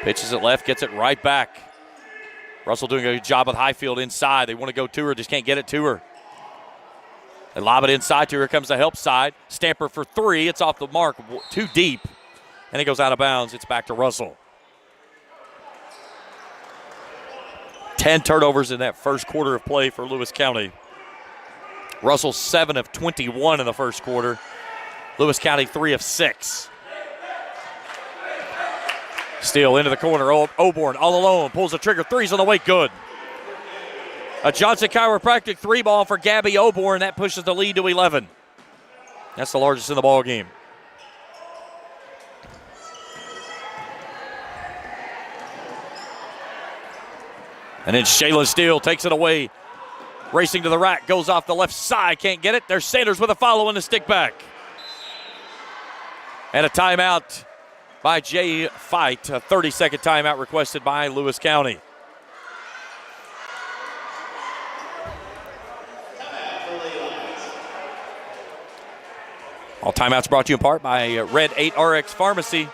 Pitches it left, gets it right back. Russell doing a good job with Highfield inside. They want to go to her, just can't get it to her. They lob it inside to her. Here comes the help side. Stamper for 3. It's off the mark, too deep. And it goes out of bounds. It's back to Russell. 10 turnovers in that first quarter of play for Lewis County. Russell 7 of 21 in the first quarter. Lewis County 3 of 6. Steele into the corner. Oborn all alone. Pulls the trigger. 3's on the way. Good. A Johnson Chiropractic 3-ball for Gabby Oborn. That pushes the lead to 11. That's the largest in the ball game. And then Shaylin Steele takes it away. Racing to the rack. Goes off the left side. Can't get it. There's Sanders with a follow and the stick back. And a timeout by Jay Fight. A 30-second timeout requested by Lewis County. All timeouts brought to you in part by Red 8 RX Pharmacy.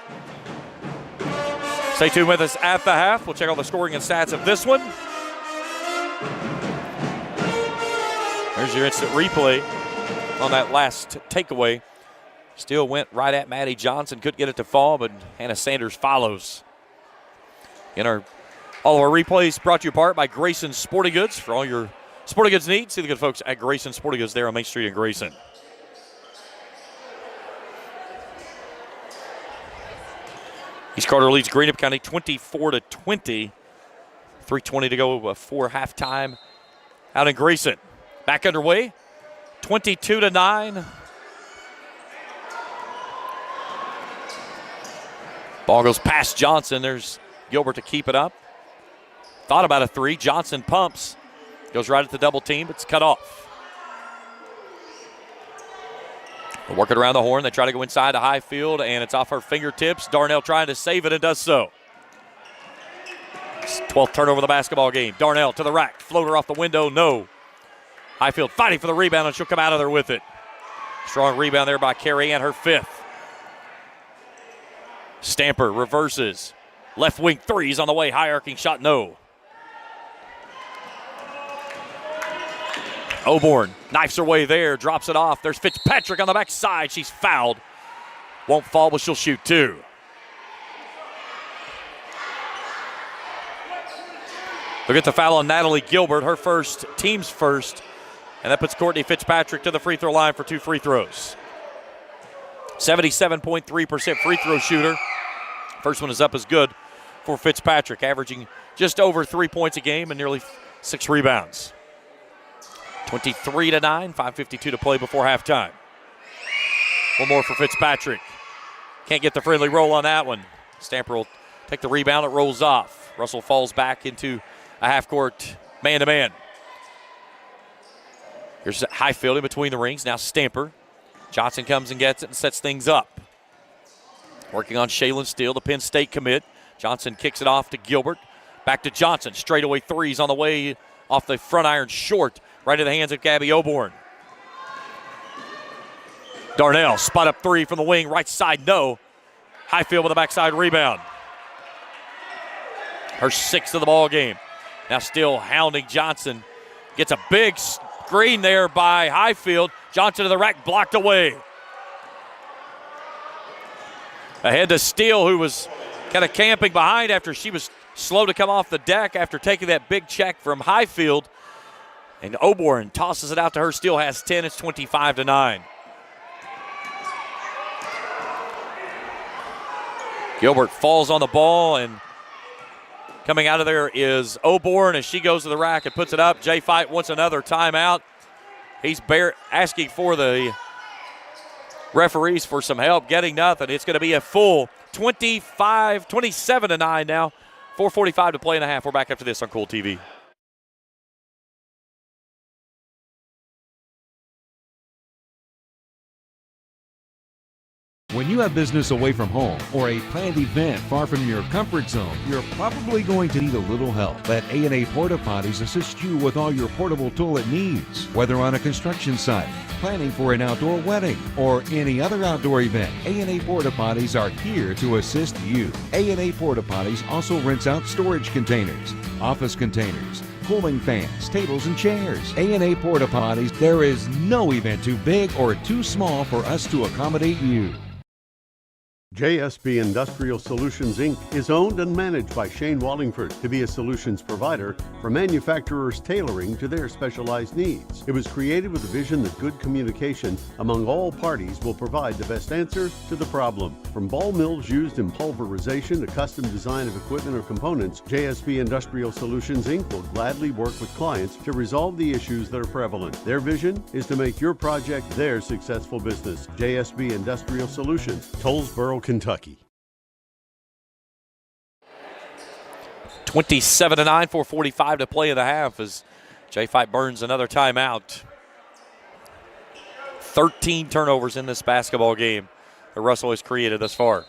Stay tuned with us at the half. We'll check out the scoring and stats of this one. There's your instant replay on that last takeaway. Still went right at Maddie Johnson. Couldn't get it to fall, but Hannah Sanders follows. All of our replays brought to you apart by Grayson Sporting Goods. For all your sporting goods needs, see the good folks at Grayson Sporting Goods there on Main Street in Grayson. East Carter leads Greenup County 24-20. 3:20 to go before halftime out in Grayson. Back underway, 22-9. Ball goes past Johnson. There's Gilbert to keep it up. Thought about a 3. Johnson pumps. Goes right at the double team, but it's cut off. They're working around the horn. They try to go inside to Highfield, and it's off her fingertips. Darnell trying to save it and does so. 12th turnover of the basketball game. Darnell to the rack. Floater off the window. No. Highfield fighting for the rebound, and she'll come out of there with it. Strong rebound there by Carrie Ann, her 5th. Stamper reverses. Left wing 3's on the way. High arcing shot, no. Oborn knifes her way there, drops it off. There's Fitzpatrick on the backside. She's fouled. Won't fall, but she'll shoot 2. Look at the foul on Natalie Gilbert, her first, team's first. And that puts Courtney Fitzpatrick to the free throw line for 2 free throws. 77.3% free throw shooter. First one is up as good for Fitzpatrick, averaging just over 3 points a game and nearly 6 rebounds. 23-9, 5:52 to play before halftime. One more for Fitzpatrick. Can't get the friendly roll on that one. Stamper will take the rebound. It rolls off. Russell falls back into a half-court man-to-man. Here's Highfield in between the rings. Now Stamper. Johnson comes and gets it and sets things up. Working on Shaylin Steele, the Penn State commit. Johnson kicks it off to Gilbert. Back to Johnson. Straightaway 3's on the way off the front iron short. Right in the hands of Gabby Oborn. Darnell, spot up three from the wing, right side, no. Highfield with a backside rebound. Her sixth of the ball game. Now still hounding Johnson. Gets a big screen there by Highfield. Johnson to the rack, blocked away. Ahead to Steele, who was kind of camping behind after she was slow to come off the deck after taking that big check from Highfield. And Oborn tosses it out to her. Steele has 10. It's 25-9. Gilbert falls on the ball, and coming out of there is Oborn as she goes to the rack and puts it up. Jay Fight wants another timeout. He's asking for the referees for some help, getting nothing. It's going to be a full 27-9 now. 4:45 to play in a half. We're back after this on Kool TV. When you have business away from home or a planned event far from your comfort zone, you're probably going to need a little help. Let A&A Porta Potties assist you with all your portable toilet needs. Whether on a construction site, planning for an outdoor wedding, or any other outdoor event, A&A Porta Potties are here to assist you. A&A Porta Potties also rents out storage containers, office containers, cooling fans, tables, and chairs. A&A Porta Potties, there is no event too big or too small for us to accommodate you. JSB Industrial Solutions, Inc. is owned and managed by Shane Wallingford to be a solutions provider for manufacturers tailoring to their specialized needs. It was created with the vision that good communication among all parties will provide the best answer to the problem. From ball mills used in pulverization to custom design of equipment or components, JSB Industrial Solutions, Inc. will gladly work with clients to resolve the issues that are prevalent. Their vision is to make your project their successful business. JSB Industrial Solutions, Tollsboro, Kentucky. 27-9, 4:45 to play in the half as Jay Fight burns another timeout. 13 turnovers in this basketball game that Russell has created thus far.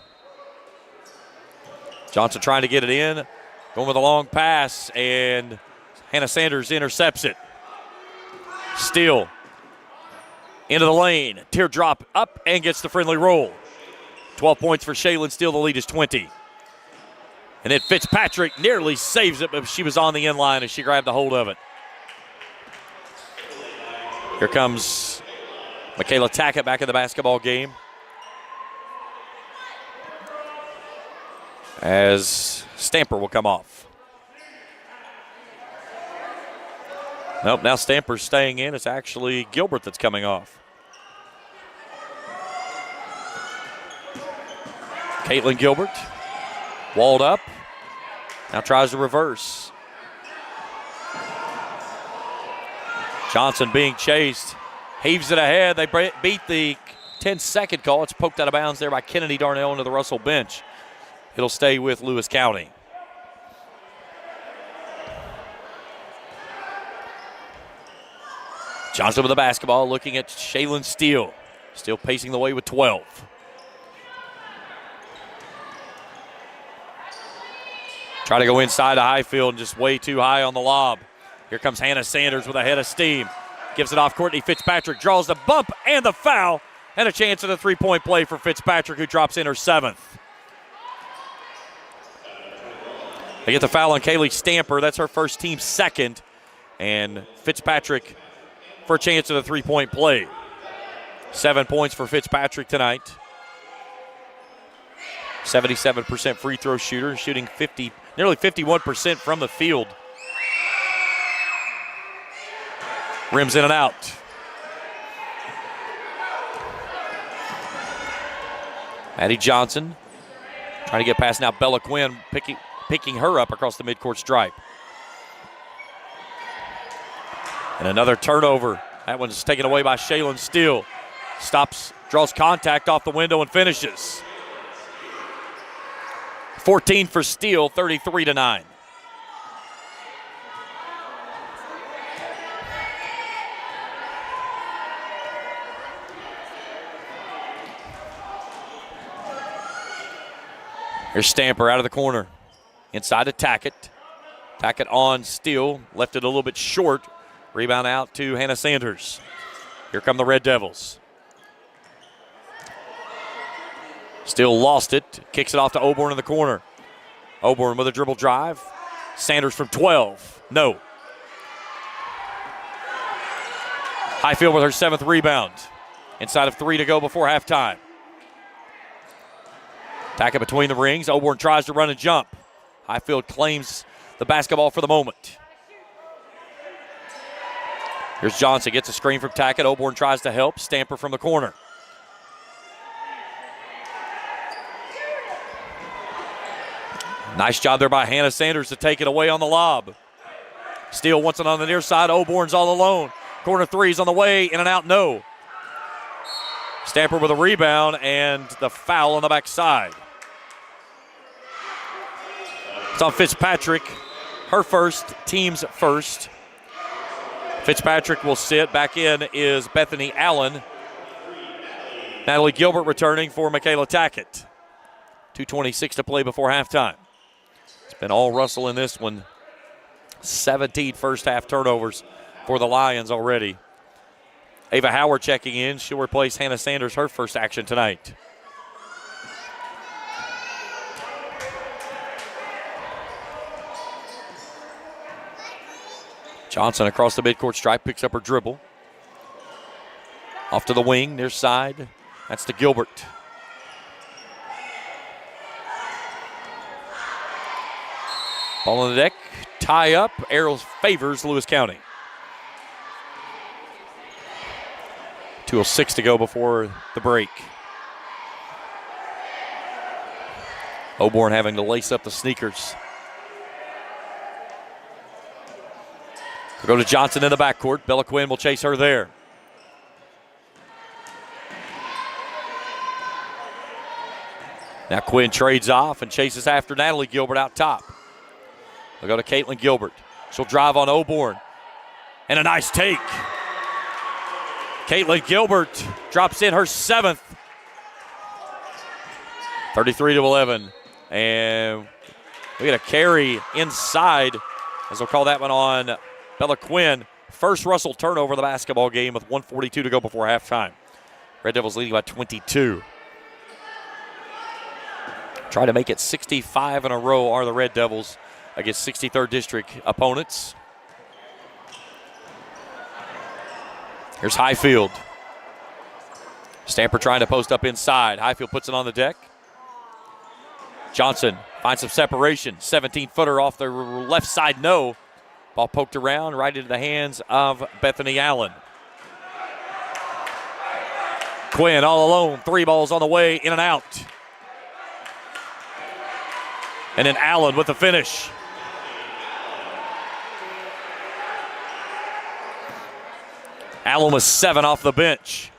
Johnson trying to get it in, going with a long pass, and Hannah Sanders intercepts it. Steele into the lane, teardrop up and gets the friendly roll. 12 points for Shaylin Steele. The lead is 20. And then Fitzpatrick nearly saves it, but she was on the end line as she grabbed a hold of it. Here comes Michaela Tackett back in the basketball game. As Stamper will come off. Nope, now Stamper's staying in. It's actually Gilbert that's coming off. Caitlin Gilbert, walled up, now tries to reverse. Johnson being chased, heaves it ahead. They beat the 10-second call. It's poked out of bounds there by Kennedy Darnell into the Russell bench. It'll stay with Lewis County. Johnson with the basketball, looking at Shaylin Steele. Still pacing the way with 12. Try to go inside to Highfield and just way too high on the lob. Here comes Hannah Sanders with a head of steam. Gives it off Courtney Fitzpatrick, draws the bump and the foul, and a chance at a three-point play for Fitzpatrick, who drops in her seventh. They get the foul on Kaylee Stamper. That's her first, team second. And Fitzpatrick for a chance at a three-point play. 7 points for Fitzpatrick tonight. 77% free throw shooter, shooting nearly 51% from the field. Rims in and out. Maddie Johnson trying to get past now Bella Quinn, picking her up across the midcourt stripe. And another turnover. That one's taken away by Shaylin Steele. Stops, draws contact off the window and finishes. 14 for Steele, 33-9. Here's Stamper out of the corner. Inside to Tackett. Tackett on Steele. Left it a little bit short. Rebound out to Hannah Sanders. Here come the Red Devils. Still lost it. Kicks it off to Oborn in the corner. Oborn with a dribble drive. Sanders from 12. No. Highfield with her 7th rebound. Inside of 3 to go before halftime. Tackett between the rings. Oborn tries to run and jump. Highfield claims the basketball for the moment. Here's Johnson. Gets a screen from Tackett. Oborn tries to help. Stamper from the corner. Nice job there by Hannah Sanders to take it away on the lob. Steele wants it on the near side. Oborn's all alone. Corner three's on the way. In and out, no. Stamper with a rebound and the foul on the backside. It's on Fitzpatrick. Her first, team's first. Fitzpatrick will sit. Back in is Bethany Allen. Natalie Gilbert returning for Michaela Tackett. 2:26 to play before halftime. It's been all Russell in this one. 17 first half turnovers for the Lions already. Ava Howard checking in. She'll replace Hannah Sanders, her first action tonight. Johnson across the midcourt stripe, picks up her dribble. Off to the wing, near side. That's to Gilbert. Ball on the deck, tie up. Arrows favors Lewis County. 2:06 to go before the break. Oborn having to lace up the sneakers. We'll go to Johnson in the backcourt. Bella Quinn will chase her there. Now Quinn trades off and chases after Natalie Gilbert out top. We'll go to Caitlin Gilbert. She'll drive on Oborn. And a nice take. Caitlin Gilbert drops in her 7th. 33-11. And we get a carry inside, as we'll call that one on Bella Quinn. First Russell turnover of the basketball game with 1:42 to go before halftime. Red Devils leading by 22. Try to make it 65 in a row are the Red Devils against 63rd District opponents. Here's Highfield. Stamper trying to post up inside. Highfield puts it on the deck. Johnson finds some separation. 17-footer off the left side, no. Ball poked around right into the hands of Bethany Allen. Quinn all alone. 3 balls on the way, in and out. And then Allen with the finish. Allen was 7 off the bench.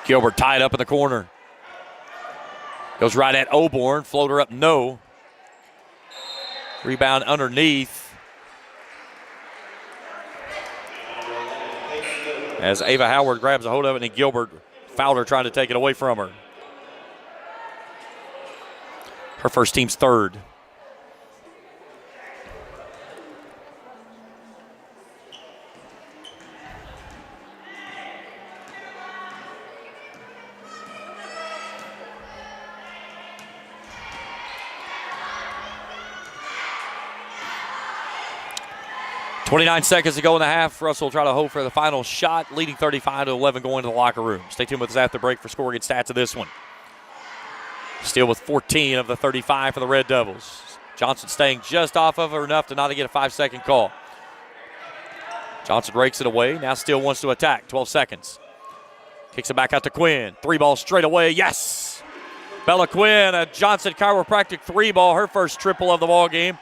Gilbert tied up in the corner. Goes right at Oborn. Floater up, no. Rebound underneath. As Ava Howard grabs a hold of it, and Gilbert fouled her trying to take it away from her. Her first team's 3rd. .29 seconds to go in the half. Russell will try to hold for the final shot, leading 35-11 going to the locker room. Stay tuned with us after break for scoring and stats of this one. Steele with 14 of the 35 for the Red Devils. Johnson staying just off of her enough to not get a 5-second call. Johnson rakes it away. Now Steele wants to attack. 12 seconds. Kicks it back out to Quinn. 3 ball straight away. Yes! Bella Quinn, a Johnson chiropractic 3-ball, her first triple of the ball game.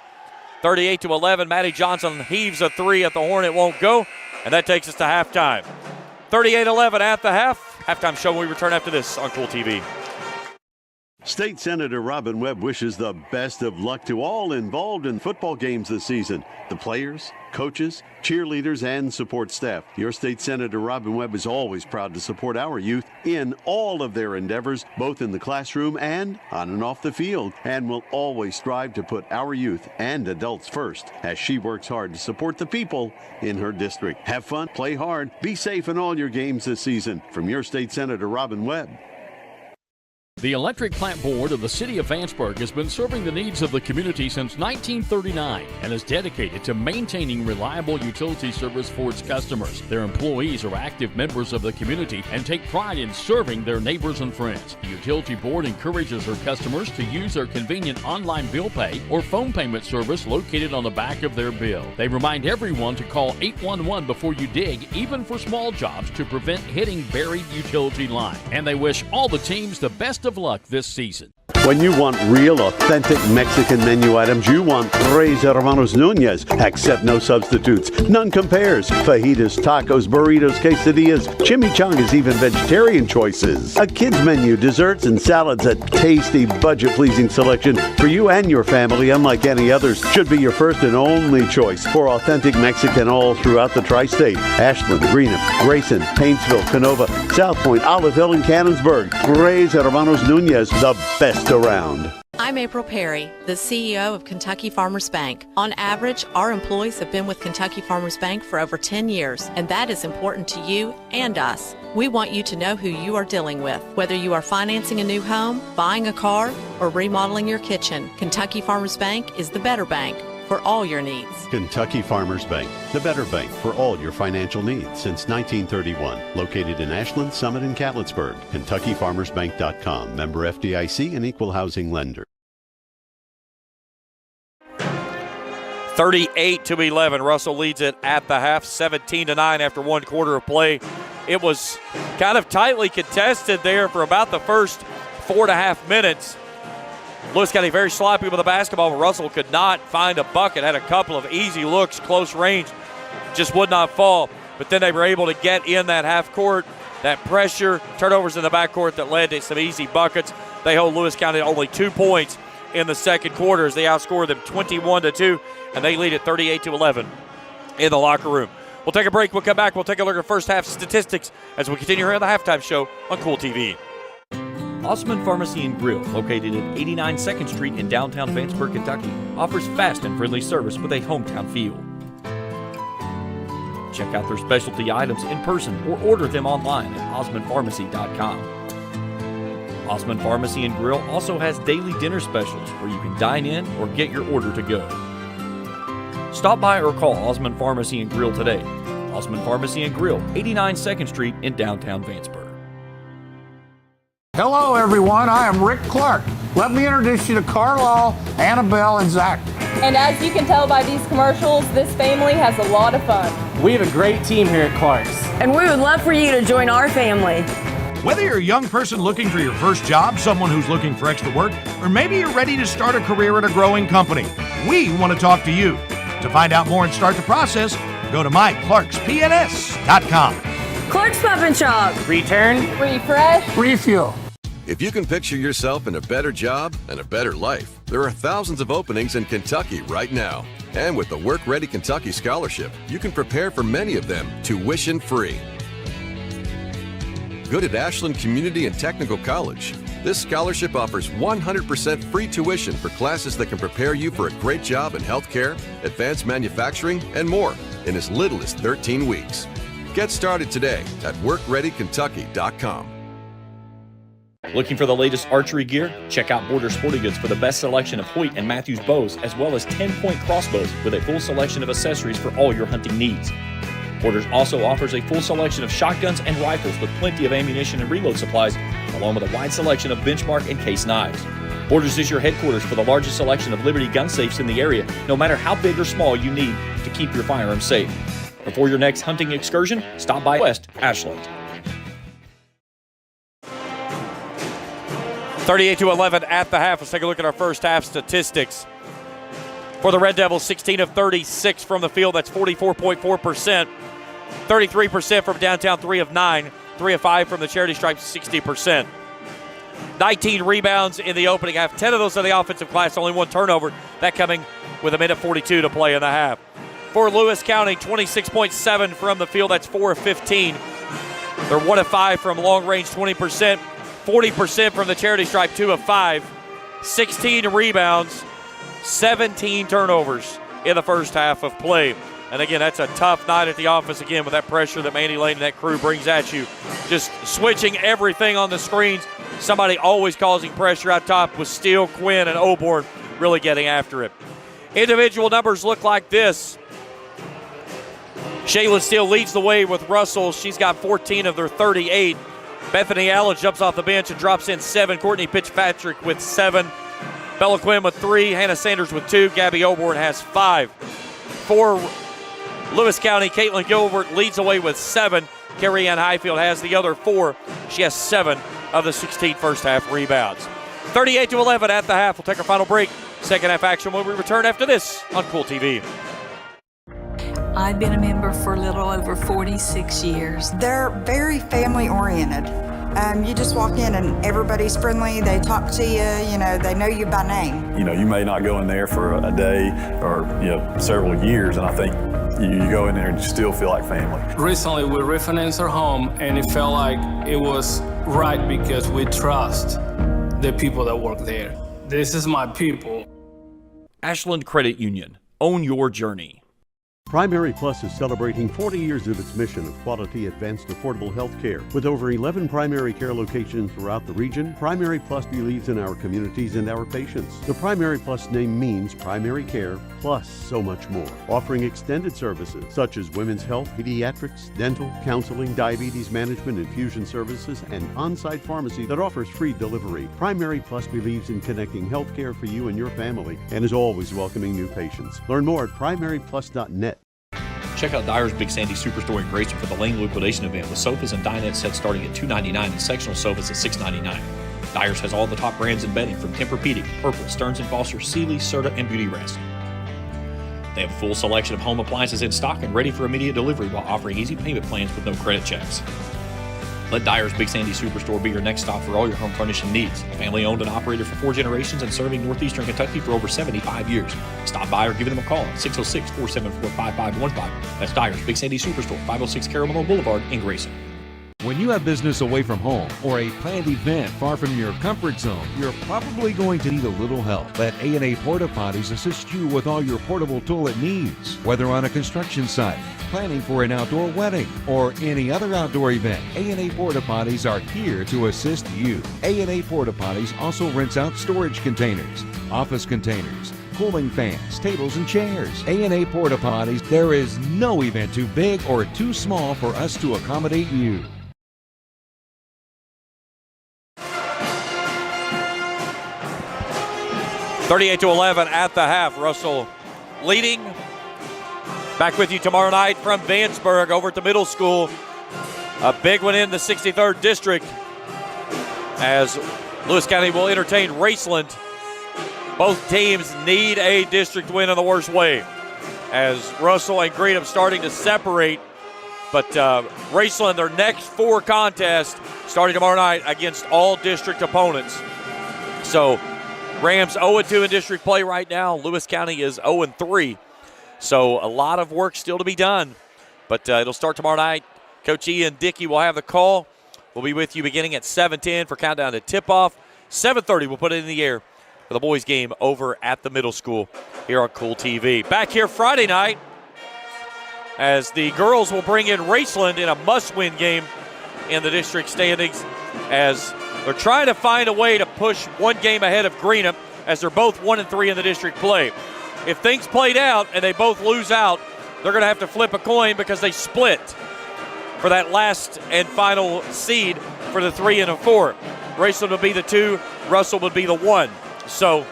38-11. Maddie Johnson heaves a 3 at the horn. It won't go. And that takes us to halftime. 38-11 at the half. Halftime show when we return after this on Kool TV. State Senator Robin Webb wishes the best of luck to all involved in football games this season. The players, coaches, cheerleaders, and support staff. Your State Senator Robin Webb is always proud to support our youth in all of their endeavors, both in the classroom and on and off the field, and will always strive to put our youth and adults first as she works hard to support the people in her district. Have fun, play hard, be safe in all your games this season. From your State Senator Robin Webb. The Electric Plant Board of the City of Vanceburg has been serving the needs of the community since 1939 and is dedicated to maintaining reliable utility service for its customers. Their employees are active members of the community and take pride in serving their neighbors and friends. The Utility Board encourages their customers to use their convenient online bill pay or phone payment service located on the back of their bill. They remind everyone to call 811 before you dig, even for small jobs, to prevent hitting buried utility line. And they wish all the teams the best of luck this season. When you want real, authentic Mexican menu items, you want Tres Hermanos Nunez. Accept no substitutes. None compares. Fajitas, tacos, burritos, quesadillas, chimichangas, even vegetarian choices. A kids menu, desserts, and salads. A tasty, budget-pleasing selection for you and your family, unlike any others. Should be your first and only choice for authentic Mexican all throughout the tri-state. Ashland, Greenup, Grayson, Paintsville, Canova, South Point, Olive Hill, and Cannonsburg. Tres Hermanos Nunez, the best around. I'm April Perry, the CEO of Kentucky Farmers Bank. On average, our employees have been with Kentucky Farmers Bank for over 10 years, and that is important to you and us. We want you to know who you are dealing with. Whether you are financing a new home, buying a car, or remodeling your kitchen, Kentucky Farmers Bank is the better bank for all your needs. Kentucky Farmers Bank, the better bank for all your financial needs since 1931. Located in Ashland, Summit, and Catlettsburg. KentuckyFarmersBank.com. Member FDIC and Equal Housing Lender. 38-11. Russell leads it at the half, 17-9 after one quarter of play. It was kind of tightly contested there for about the first 4.5 minutes. Lewis County very sloppy with the basketball, but Russell could not find a bucket. Had a couple of easy looks, close range, just would not fall. But then they were able to get in that half court, that pressure, turnovers in the backcourt that led to some easy buckets. They hold Lewis County to only 2 points in the second quarter as they outscore them 21-2, and they lead it 38-11 in the locker room. We'll take a break. We'll come back. We'll take a look at first half statistics as we continue here on the halftime show on Kool TV. Osmond Pharmacy and Grill, located at 89 2nd Street in downtown Vanceburg, Kentucky, offers fast and friendly service with a hometown feel. Check out their specialty items in person or order them online at osmondpharmacy.com. Osmond Pharmacy and Grill also has daily dinner specials where you can dine in or get your order to go. Stop by or call Osmond Pharmacy and Grill today. Osmond Pharmacy and Grill, 89 2nd Street in downtown Vanceburg. Hello, everyone. I am Rick Clark. Let me introduce you to Carlisle, Annabelle, and Zach. And as you can tell by these commercials, this family has a lot of fun. We have a great team here at Clark's. And we would love for you to join our family. Whether you're a young person looking for your first job, someone who's looking for extra work, or maybe you're ready to start a career at a growing company, we want to talk to you. To find out more and start the process, go to myclarkspns.com. Clark's Pub and Shop. Return. Refresh. Refuel. If you can picture yourself in a better job and a better life, there are thousands of openings in Kentucky right now. And with the Work Ready Kentucky Scholarship, you can prepare for many of them tuition-free. Good at Ashland Community and Technical College. This scholarship offers 100% free tuition for classes that can prepare you for a great job in healthcare, advanced manufacturing, and more in as little as 13 weeks. Get started today at workreadykentucky.com. Looking for the latest archery gear? Check out Border Sporting Goods for the best selection of Hoyt and Matthews bows, as well as 10-point crossbows with a full selection of accessories for all your hunting needs. Borders also offers a full selection of shotguns and rifles with plenty of ammunition and reload supplies, along with a wide selection of benchmark and case knives. Borders is your headquarters for the largest selection of Liberty gun safes in the area, no matter how big or small you need to keep your firearms safe. Before your next hunting excursion, stop by West Ashland. 38-11 at the half. Let's take a look at our first half statistics. For the Red Devils, 16 of 36 from the field. That's 44.4%. 33% from downtown, 3 of 9. 3 of 5 from the Charity Stripes, 60%. 19 rebounds in the opening half. 10 of those in the offensive class, only 1 turnover. That coming with 1:42 to play in the half. For Lewis County, 26.7 from the field. That's 4 of 15. They're 1 of 5 from long range, 20%. 40% from the charity stripe, 2 of 5. 16 rebounds, 17 turnovers in the first half of play. And again, that's a tough night at the office again with that pressure that Mandy Lane and that crew brings at you. Just switching everything on the screens. Somebody always causing pressure out top with Steele, Quinn, and Oborn really getting after it. Individual numbers look like this. Shayla Steele leads the way with Russell. She's got 14 of their 38. Bethany Allen jumps off the bench and drops in 7. Courtney Fitzpatrick with 7. Bella Quinn with 3. Hannah Sanders with 2. Gabby Oborn has 5. For Lewis County, Caitlin Gilbert leads away with 7. Carrie Ann Highfield has the other 4. She has 7 of the 16 first half rebounds. 38-11 at the half. We'll take our final break. Second half action when we return after this on Kool TV. I've been a member for a little over 46 years. They're very family oriented. You just walk in and everybody's friendly. They talk to you, you know, they know you by name. You know, you may not go in there for a day or, several years, and I think you go in there and you still feel like family. Recently, we refinanced our home, and it felt like it was right because we trust the people that work there. This is my people. Ashland Credit Union. Own your journey. Primary Plus is celebrating 40 years of its mission of quality, advanced, affordable health care. With over 11 primary care locations throughout the region, Primary Plus believes in our communities and our patients. The Primary Plus name means primary care plus so much more. Offering extended services such as women's health, pediatrics, dental, counseling, diabetes management, infusion services, and on-site pharmacy that offers free delivery. Primary Plus believes in connecting health care for you and your family and is always welcoming new patients. Learn more at primaryplus.net. Check out Dyer's Big Sandy Superstore in Grayson for the Lane liquidation event with sofas and dinette sets starting at $299 and sectional sofas at $699. Dyer's has all the top brands in bedding from Tempur-Pedic, Purple, Stearns & Foster, Sealy, Serta, and Beauty Rest. They have a full selection of home appliances in stock and ready for immediate delivery while offering easy payment plans with no credit checks. Let Dyer's Big Sandy Superstore be your next stop for all your home furnishing needs. Family owned and operated for 4 generations and serving northeastern Kentucky for over 75 years. Stop by or give them a call at 606-474-5515. That's Dyer's Big Sandy Superstore, 506 Carolina Boulevard in Grayson. When you have business away from home or a planned event far from your comfort zone, you're probably going to need a little help. Let A&A Porta Potties assist you with all your portable toilet needs. Whether on a construction site, planning for an outdoor wedding, or any other outdoor event, A&A Porta Potties are here to assist you. A&A Porta Potties also rents out storage containers, office containers, cooling fans, tables, and chairs. A&A Porta Potties, there is no event too big or too small for us to accommodate you. $38-11 at the half. Russell leading. Back with you tomorrow night from Vanceburg over at the middle school. A big one in the 63rd district as Lewis County will entertain Raceland. Both teams need a district win in the worst way as Russell and Greenham starting to separate. But Raceland, their next 4 contests starting tomorrow night against all district opponents. So Rams 0-2 in district play right now. Lewis County is 0-3. So a lot of work still to be done. But it'll start tomorrow night. Coach Ian Dickey will have the call. We'll be with you beginning at 7:10 for countdown to tip-off. 7:30 we'll put it in the air for the boys game over at the middle school here on Kool TV. Back here Friday night as the girls will bring in Raceland in a must-win game in the district standings as they're trying to find a way to push one game ahead of Greenham as they're both 1-3 in the district play. If things played out and they both lose out, they're going to have to flip a coin because they split for that last and final seed for the 3 and a 4. Raceland would be the 2, Russell would be the 1. So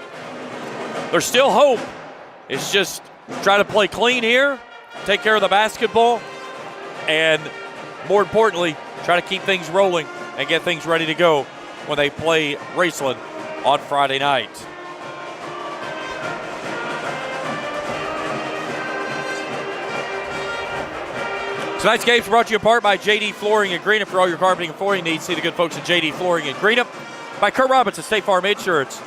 there's still hope. It's just try to play clean here, take care of the basketball, and more importantly, try to keep things rolling and get things ready to go when they play Raceland on Friday night. Tonight's game is brought to you in part by JD Flooring and Greenup. For all your carpeting and flooring needs, see the good folks at JD Flooring and Greenup. by Kurt Robinson State Farm Insurance.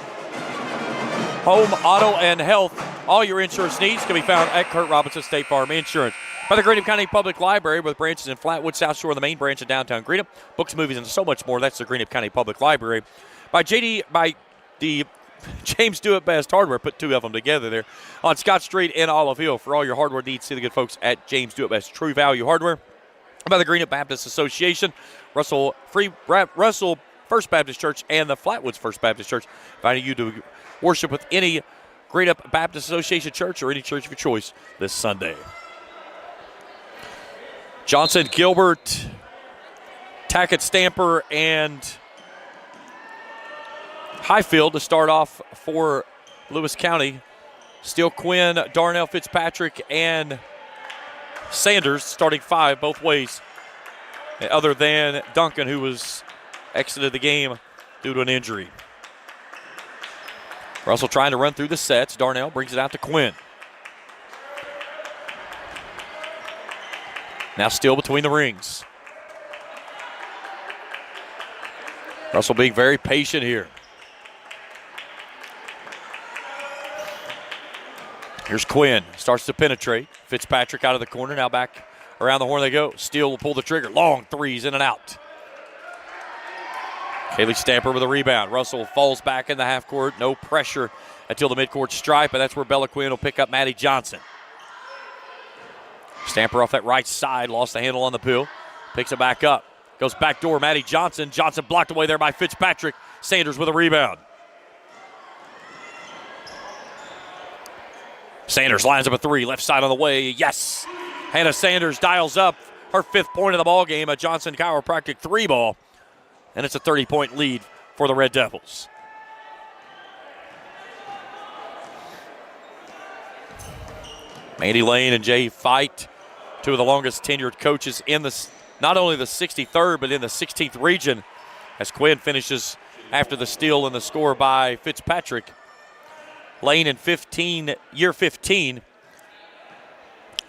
Home, auto, and health. All your insurance needs can be found at Kurt Robinson State Farm Insurance. By the Greenup County Public Library with branches in Flatwood, South Shore, the main branch in downtown Greenup. Books, movies, and so much more. That's the Greenup County Public Library. By the James Do It Best Hardware, put two of them together there, on Scott Street in Olive Hill. For all your hardware needs, see the good folks at James Do It Best True Value Hardware. By the Greenup Baptist Association, Russell First Baptist Church, and the Flatwoods First Baptist Church, inviting you to worship with any Greenup Baptist Association church or any church of your choice this Sunday. Johnson, Gilbert, Tackett, Stamper, and Highfield to start off for Lewis County. Steele, Quinn, Darnell, Fitzpatrick, and Sanders starting five both ways, other than Duncan, who was exited the game due to an injury. Russell trying to run through the sets. Darnell brings it out to Quinn. Now still between the rings. Russell being very patient here. Here's Quinn. Starts to penetrate. Fitzpatrick out of the corner. Now back around the horn they go. Steele will pull the trigger. Long threes in and out. Kaylee Stamper with a rebound. Russell falls back in the half court. No pressure until the midcourt stripe, and that's where Bella Quinn will pick up Maddie Johnson. Stamper off that right side, lost the handle on the pill. Picks it back up. Goes back door, Maddie Johnson. Johnson blocked away there by Fitzpatrick. Sanders with a rebound. Sanders lines up a three, left side on the way. Yes! Hannah Sanders dials up her 5th point of the ball game, a Johnson Chiropractic 3-ball. And it's a 30-point lead for the Red Devils. Mandy Lane and Jay Fight, two of the longest tenured coaches in not only the 63rd, but in the 16th region, as Quinn finishes after the steal and the score by Fitzpatrick. Lane in year 15.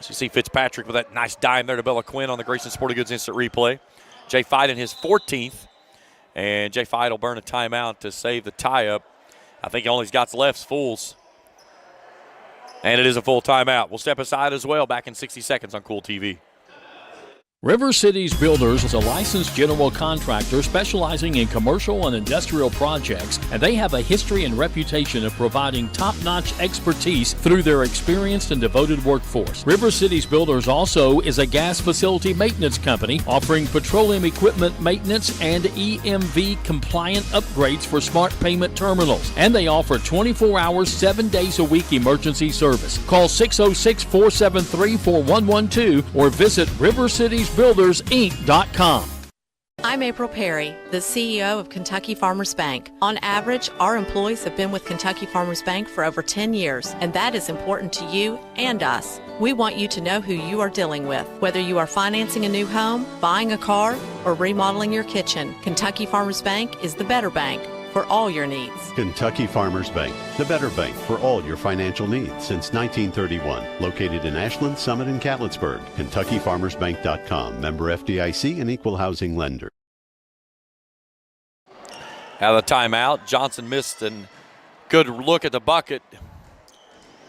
So you see Fitzpatrick with that nice dime there to Bella Quinn on the Grayson Sporting Goods instant replay. Jay Fight in his 14th. And Jay Fight will burn a timeout to save the tie-up. I think all he's got left is fools. And it is a full timeout. We'll step aside as well. Back in 60 seconds on Kool TV. River Cities Builders is a licensed general contractor specializing in commercial and industrial projects, and they have a history and reputation of providing top-notch expertise through their experienced and devoted workforce. River Cities Builders also is a gas facility maintenance company offering petroleum equipment maintenance and EMV-compliant upgrades for smart payment terminals, and they offer 24 hours, 7 days a week emergency service. Call 606-473-4112 or visit rivercitiesbuildersinc.com. I'm April Perry, the CEO of Kentucky Farmers Bank. On average, our employees have been with Kentucky Farmers Bank for over 10 years, and that is important to you and us. We want you to know who you are dealing with. Whether you are financing a new home, buying a car, or remodeling your kitchen, Kentucky Farmers Bank is the better bank for all your needs. Kentucky Farmers Bank, the better bank for all your financial needs since 1931. Located in Ashland, Summit, and Catlettsburg. KentuckyFarmersBank.com. Member FDIC and equal housing lender. Out of the timeout, Johnson missed a good look at the bucket.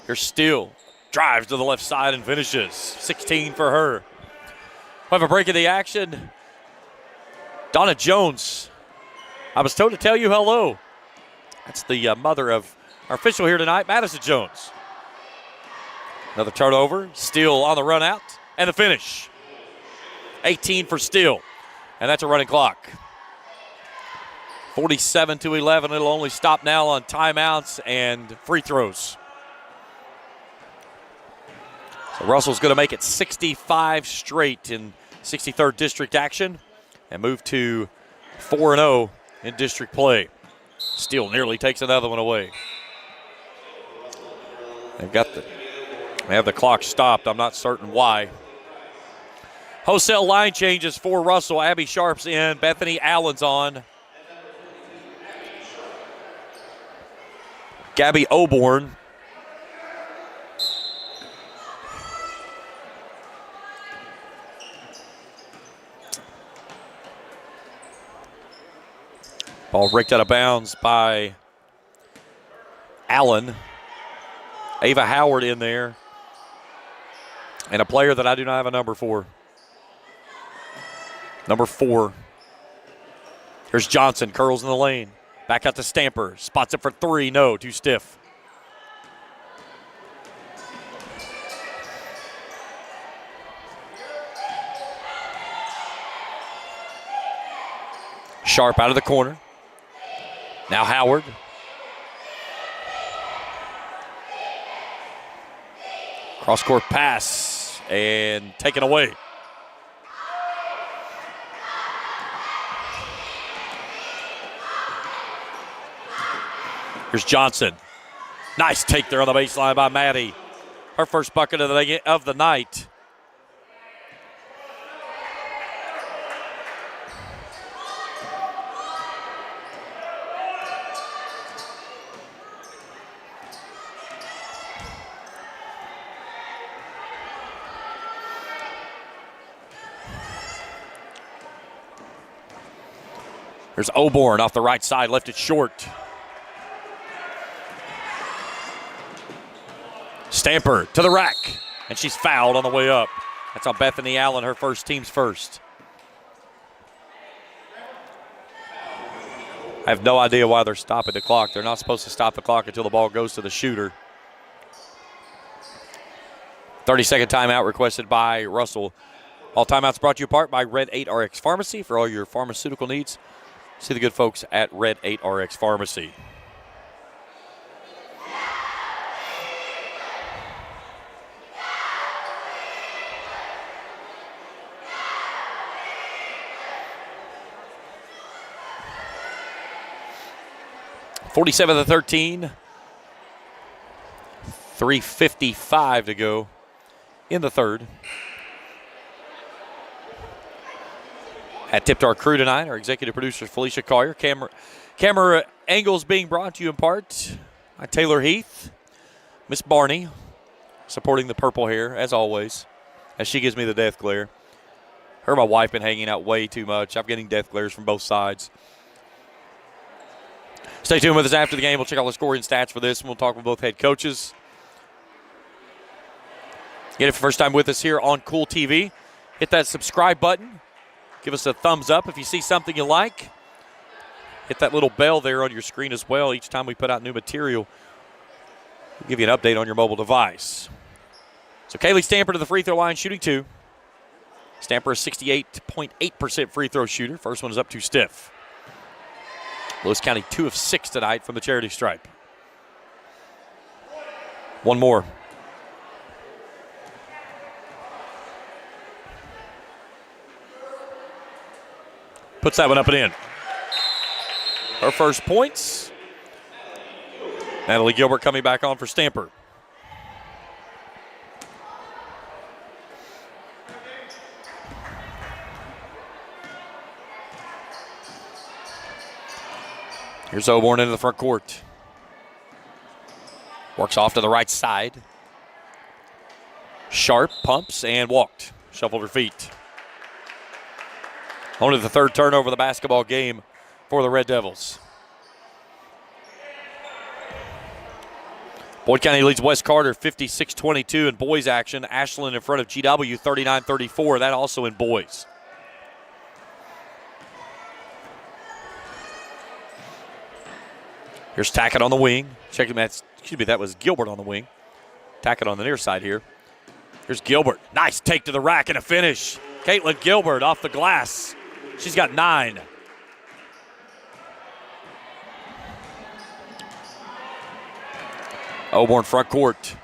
Here's Steele. Drives to the left side and finishes. 16 for her. We'll have a break of the action. Donna Jones. I was told to tell you hello. That's the mother of our official here tonight, Madison Jones. Another turnover. Steele on the run out. And the finish. 18 for Steele. And that's a running clock. 47-11. It'll only stop now on timeouts and free throws. So Russell's going to make it 65 straight in 63rd District action and move to 4-0 in district play. Steele nearly takes another one away. They have the clock stopped. I'm not certain why. Wholesale line changes for Russell. Abby Sharp's in. Bethany Allen's on. Gabby Oborn. Ball ricked out of bounds by Allen. Ava Howard in there. And a player that I do not have a number for. Number 4. Here's Johnson, curls in the lane. Back out to Stamper. Spots it for 3. No, too stiff. Sharp out of the corner. Now Howard. Cross-court pass and taken away. Here's Johnson. Nice take there on the baseline by Maddie. Her first bucket of the night. There's Oborn off the right side, left it short. Stamper to the rack, and she's fouled on the way up. That's on Bethany Allen, her first, team's first. I have no idea why they're stopping the clock. They're not supposed to stop the clock until the ball goes to the shooter. 30-second timeout requested by Russell. All timeouts brought to you apart by Red 8 RX Pharmacy. For all your pharmaceutical needs, see the good folks at Red 8 RX Pharmacy. (47-13). 3:55 to go in the third. At Tipped Our Crew tonight, our executive producer Felicia Collier. Camera angles being brought to you in part by Taylor Heath. Miss Barney supporting the purple hair, as always, as she gives me the death glare. Her and my wife been hanging out way too much. I'm getting death glares from both sides. Stay tuned with us after the game. We'll check out the scoring stats for this, and we'll talk with both head coaches. Again, if you're first time with us here on Kool TV, hit that subscribe button. Give us a thumbs up if you see something you like. Hit that little bell there on your screen as well. Each time we put out new material, we'll give you an update on your mobile device. So Kaylee Stamper to the free throw line, shooting 2. Stamper is 68.8% free throw shooter. First one is up too stiff. Lewis County 2 of 6 tonight from the charity stripe. One more. Puts that one up and in. Her first points. Natalie Gilbert coming back on for Stamper. Here's Oborn into the front court. Works off to the right side. Sharp pumps and walked. Shuffled her feet. Only the third turnover of the basketball game for the Red Devils. Boyd County leads West Carter 56-22 in boys action. Ashland in front of GW 39-34. That also in boys. Here's Tackett on the wing. Checking that. Excuse me, that was Gilbert on the wing. Tackett on the near side here. Here's Gilbert. Nice take to the rack and a finish. Caitlin Gilbert off the glass. She's got 9. Oborn front court.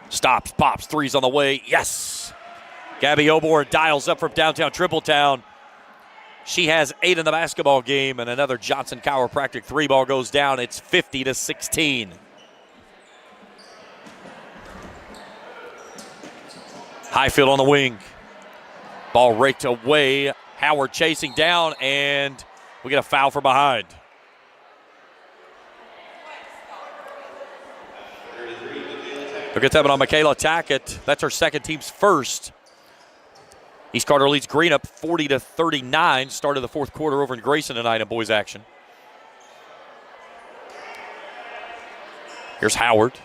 Stops, pops, threes on the way. Yes! Gabby Oborn dials up from downtown Tripletown. She has 8 in the basketball game, and another Johnson chiropractic 3 ball goes down. It's 50-16. Highfield on the wing. Ball raked away. Howard chasing down, and we get a foul from behind. We'll get that one on Michaela Tackett. That's her second, team's first. East Carter leads Green up 40-39. Started the fourth quarter over in Grayson tonight in boys action. Here's Howard.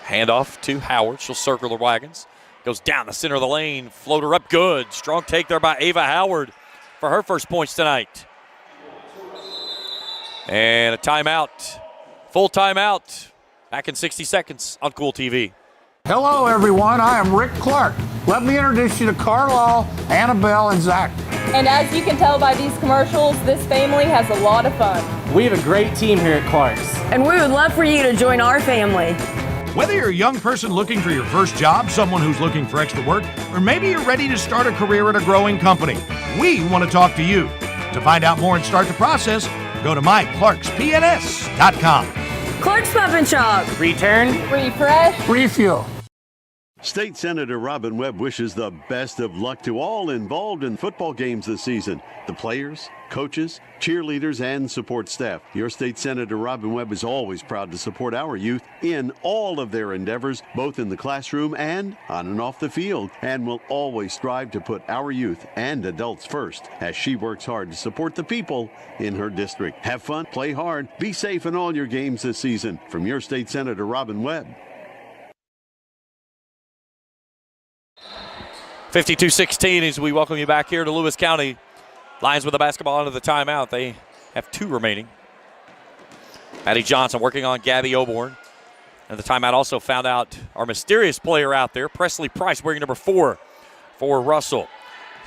Handoff to Howard. She'll circle the wagons. Goes down the center of the lane. Floater up good. Strong take there by Ava Howard for her first points tonight. And a timeout. Full timeout. Back in 60 seconds on Kool TV. Hello, everyone. I am Rick Clark. Let me introduce you to Carlisle, Annabelle, and Zach. And as you can tell by these commercials, this family has a lot of fun. We have a great team here at Clark's. And we would love for you to join our family. Whether you're a young person looking for your first job, someone who's looking for extra work, or maybe you're ready to start a career at a growing company, we want to talk to you. To find out more and start the process, go to myclarkspns.com. Clark's Pop and Shop. Return. Refresh. Refuel. State Senator Robin Webb wishes the best of luck to all involved in football games this season. The players, coaches, cheerleaders, and support staff. Your State Senator Robin Webb is always proud to support our youth in all of their endeavors, both in the classroom and on and off the field, and will always strive to put our youth and adults first as she works hard to support the people in her district. Have fun, play hard, be safe in all your games this season. From your State Senator Robin Webb. 52-16 as we welcome you back here to Lewis County. Lions with the basketball under the timeout. They have 2 remaining. Addie Johnson working on Gabby Oborn. And the timeout also found out our mysterious player out there, Presley Price, wearing number 4 for Russell.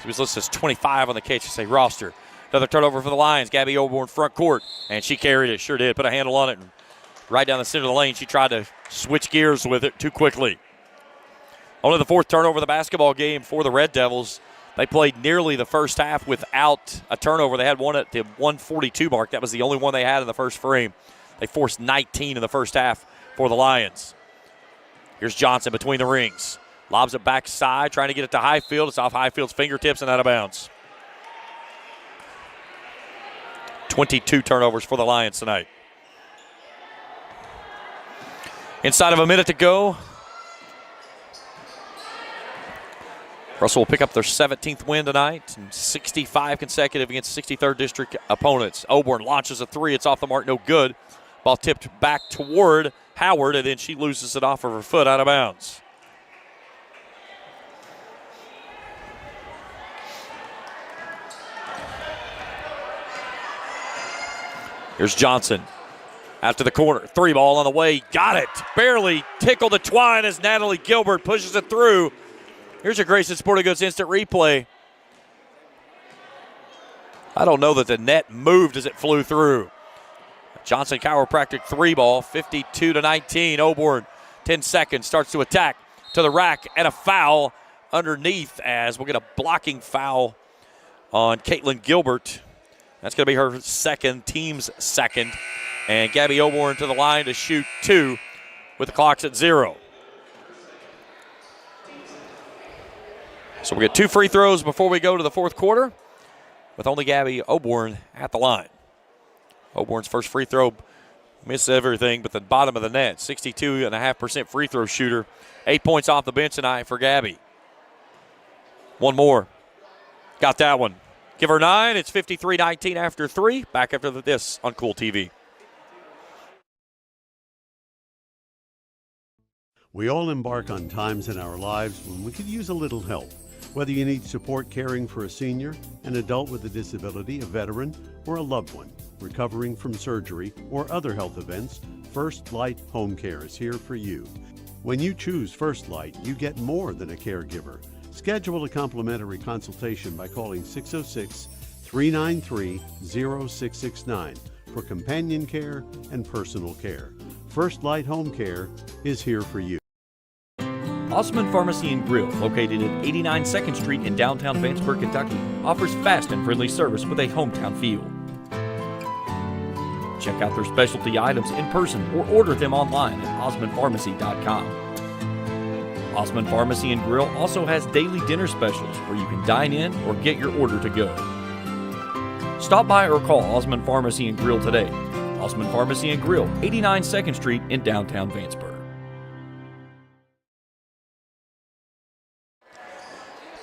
She was listed as 25 on the KHSAA roster. Another turnover for the Lions. Gabby Oborn front court, and she carried it. Sure did. Put a handle on it. And right down the center of the lane, she tried to switch gears with it too quickly. Only the 4th turnover of the basketball game for the Red Devils. They played nearly the first half without a turnover. They had one at the 142 mark. That was the only one they had in the first frame. They forced 19 in the first half for the Lions. Here's Johnson between the rings. Lobs it backside, trying to get it to Highfield. It's off Highfield's fingertips and out of bounds. 22 turnovers for the Lions tonight. Inside of a minute to go. Russell will pick up their 17th win tonight and 65 consecutive against 63rd District opponents. Oborn launches a 3. It's off the mark, no good. Ball tipped back toward Howard, and then she loses it off of her foot out of bounds. Here's Johnson. Out to the corner. 3 ball on the way. Got it. Barely tickled the twine as Natalie Gilbert pushes it through. Here's a Grayson Sporting Goods instant replay. I don't know that the net moved as it flew through. Johnson chiropractic 3 ball, 52-19. Oborn, 10 seconds, starts to attack to the rack and a foul underneath as we'll get a blocking foul on Caitlin Gilbert. That's going to be her second, team's second. And Gabby Oborn to the line to shoot 2 with the clocks at 0. So we get 2 free throws before we go to the 4th quarter with only Gabby Oborn at the line. Oborn's first free throw missed everything but the bottom of the net. 62.5% free throw shooter. 8 points off the bench tonight for Gabby. One more. Got that one. Give her 9. It's 53-19 after 3. Back after this on Kool TV. We all embark on times in our lives when we could use a little help. Whether you need support caring for a senior, an adult with a disability, a veteran, or a loved one recovering from surgery or other health events, First Light Home Care is here for you. When you choose First Light, you get more than a caregiver. Schedule a complimentary consultation by calling 606-393-0669 for companion care and personal care. First Light Home Care is here for you. Osman Pharmacy and Grill, located at 89 2nd Street in downtown Vanceburg, Kentucky, offers fast and friendly service with a hometown feel. Check out their specialty items in person or order them online at osmanpharmacy.com. Osman Pharmacy and Grill also has daily dinner specials where you can dine in or get your order to go. Stop by or call Osman Pharmacy and Grill today. Osman Pharmacy and Grill, 89 2nd Street in downtown Vanceburg.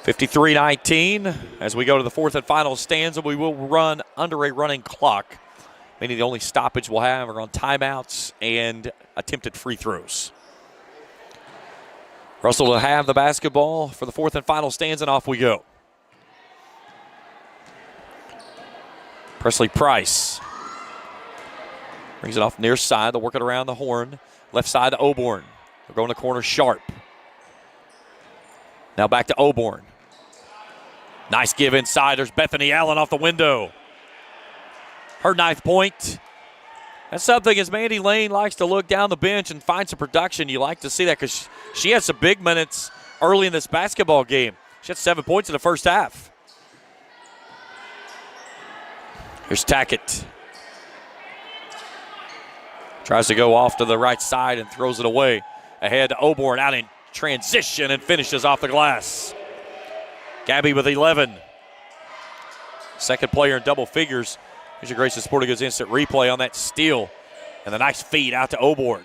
53-19. As we go to the fourth and final stanza, we will run under a running clock, meaning the only stoppage we'll have are on timeouts and attempted free throws. Russell will have the basketball for the fourth and final stanza, and off we go. Presley Price brings it off near side. They'll work it around the horn. Left side to Oborn. They're going to corner Sharp. Now back to Oborn. Nice give inside. There's Bethany Allen off the window. Her 9th point. That's something as Mandy Lane likes to look down the bench and find some production. You like to see that because she had some big minutes early in this basketball game. She had 7 points in the first half. Here's Tackett. Tries to go off to the right side and throws it away. Ahead to Oborn out in transition and finishes off the glass. Gabby with 11. Second player in double figures. Here's your Gracie Sporting Goods instant replay on that steal. And the nice feed out to Oborn.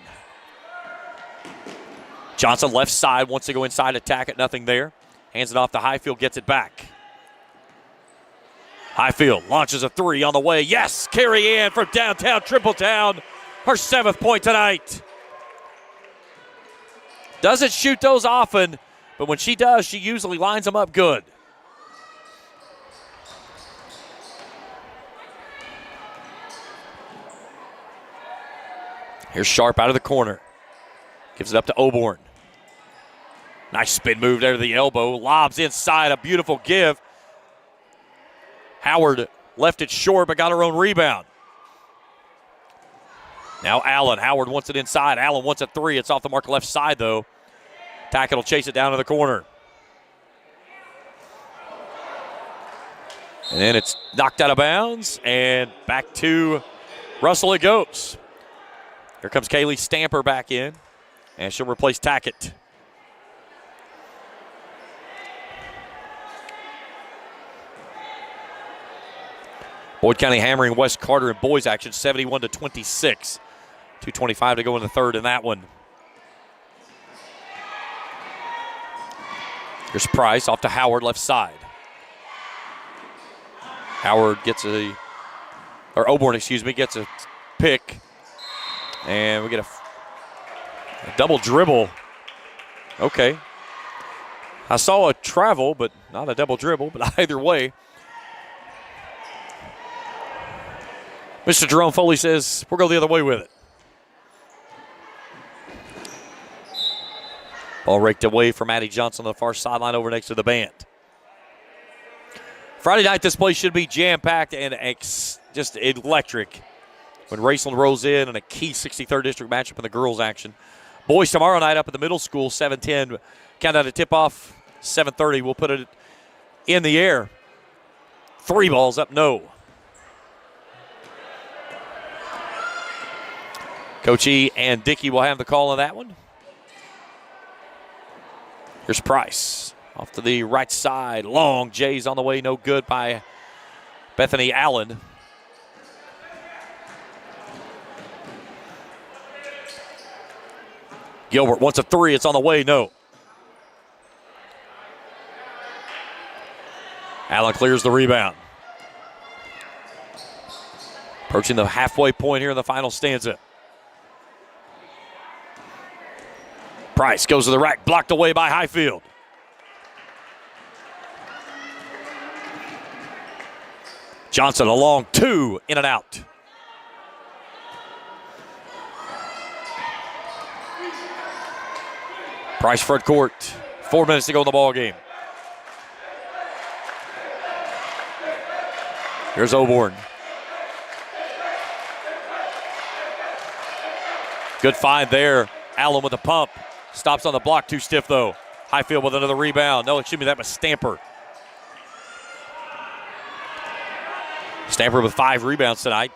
Johnson left side wants to go inside, attack it, nothing there. Hands it off to Highfield, gets it back. Highfield launches a three on the way. Yes, Carrie Ann from downtown Tripletown. Her 7th point tonight. Doesn't shoot those often, but when she does, she usually lines them up good. Here's Sharp out of the corner. Gives it up to Oborn. Nice spin move there to the elbow. Lobs inside, a beautiful give. Howard left it short, but got her own rebound. Now Allen. Howard wants it inside. Allen wants a three. It's off the mark left side, though. Tackett will chase it down to the corner. And then it's knocked out of bounds, and back to Russell it goes. Here comes Kaylee Stamper back in, and she'll replace Tackett. Boyd County hammering West Carter in boys action, 71-26. 2:25 to go in the third in that one. Here's Price off to Howard, left side. Howard gets Oborn, gets a pick. And we get a double dribble. Okay. I saw a travel, but not a double dribble, but either way. Mr. Jerome Foley says, we'll go the other way with it. Ball raked away from Addie Johnson on the far sideline over next to the band. Friday night, this place should be jam-packed and just electric when Raceland rolls in a key 63rd District matchup in the girls' action. Boys tomorrow night up at the middle school, 7:10. Countdown to tip-off, 7:30. We'll put it in the air. 3 balls up, no. Coach E and Dickey will have the call on that one. Here's Price off to the right side. Long J's on the way, no good by Bethany Allen. Gilbert wants a three. It's on the way, no. Allen clears the rebound. Approaching the halfway point here in the final stanza. Price goes to the rack, blocked away by Highfield. Johnson a long two, in and out. Price front court, 4 minutes to go in the ball game. Here's Oborn. Good find there. Allen with a pump. Stops on the block, too stiff though. Highfield with another rebound. No, excuse me, that was Stamper. Stamper with 5 rebounds tonight.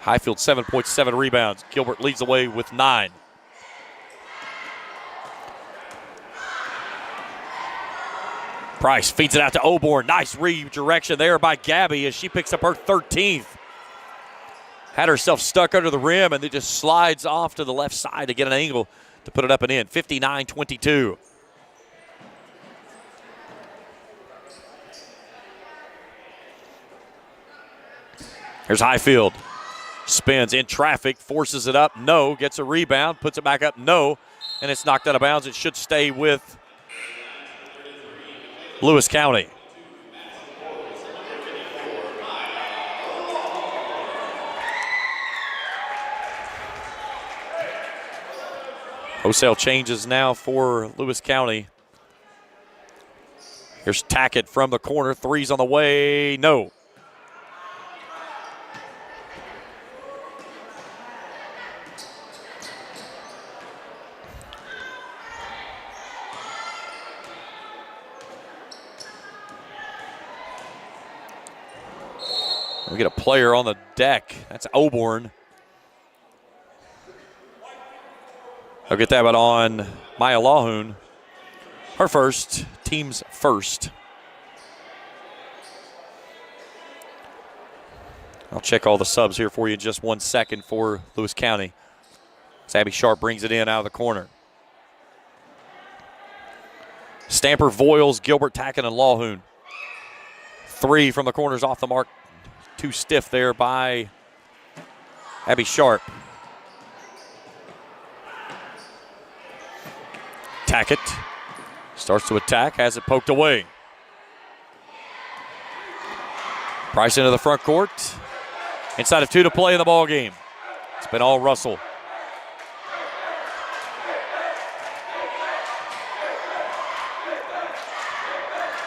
Highfield 7.7 rebounds. Gilbert leads the way with 9. Price feeds it out to Oborn. Nice redirection there by Gabby as she picks up her 13th. Had herself stuck under the rim and then just slides off to the left side to get an angle to put it up and in. 59-22. Here's Highfield. Spins in traffic, forces it up, no. Gets a rebound, puts it back up, no. And it's knocked out of bounds. It should stay with Lewis County. Wholesale changes now for Lewis County. Here's Tackett from the corner. Three's on the way. No. We get a player on the deck. That's Auburn. I'll get that one on Maya Lahoon. Her first, team's first. I'll check all the subs here for you in just 1 second for Lewis County. Abby Sharp brings it in out of the corner. Stamper, Voiles, Gilbert, Tackett, and Lahoon. Three from the corners off the mark. Too stiff there by Abby Sharp. Tackett starts to attack, has it poked away. Price into the front court. Inside of 2 to play in the ball game. It's been all Russell.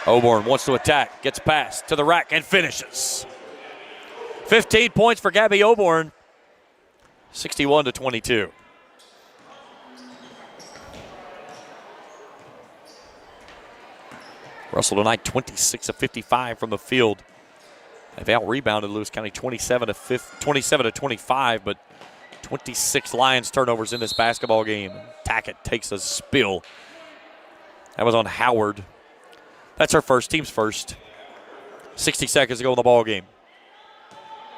Auburn wants to attack, gets past to the rack and finishes. 15 points for Gabby Auburn, 61-22. Russell tonight 26 of 55 from the field. They've out-rebounded Lewis County 27 to 25, but 26 Lions turnovers in this basketball game. Tackett takes a spill. That was on Howard. That's her first, team's first. 60 seconds to go in the ball game.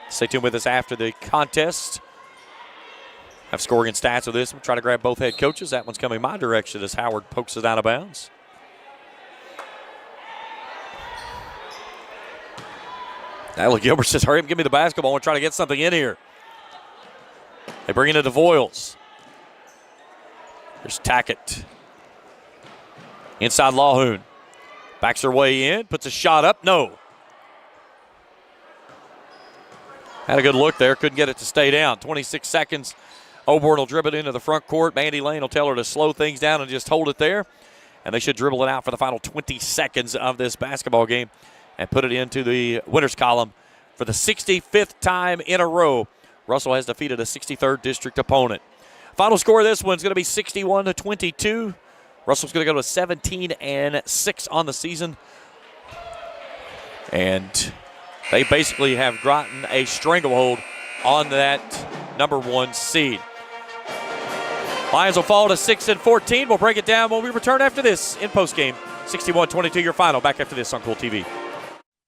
Stay tuned with us after the contest. Have scoring and stats of this. We'll try to grab both head coaches. That one's coming my direction as Howard pokes it out of bounds. Natalie Gilbert says, hurry up, give me the basketball. I want to try to get something in here. They bring it into Voiles. There's Tackett. Inside Lahoon. Backs her way in, puts a shot up, no. Had a good look there, couldn't get it to stay down. 26 seconds. Auburn will dribble it into the front court. Mandy Lane will tell her to slow things down and just hold it there. And they should dribble it out for the final 20 seconds of this basketball game and put it into the winners column for the 65th time in a row. Russell has defeated a 63rd district opponent. Final score of this one's going to be 61-22. Russell's going to go to 17-6 on the season. And they basically have gotten a stranglehold on that #1 seed. Lions will fall to 6-14. We'll break it down when we return after this in postgame. 61-22 your final. Back after this on Kool TV.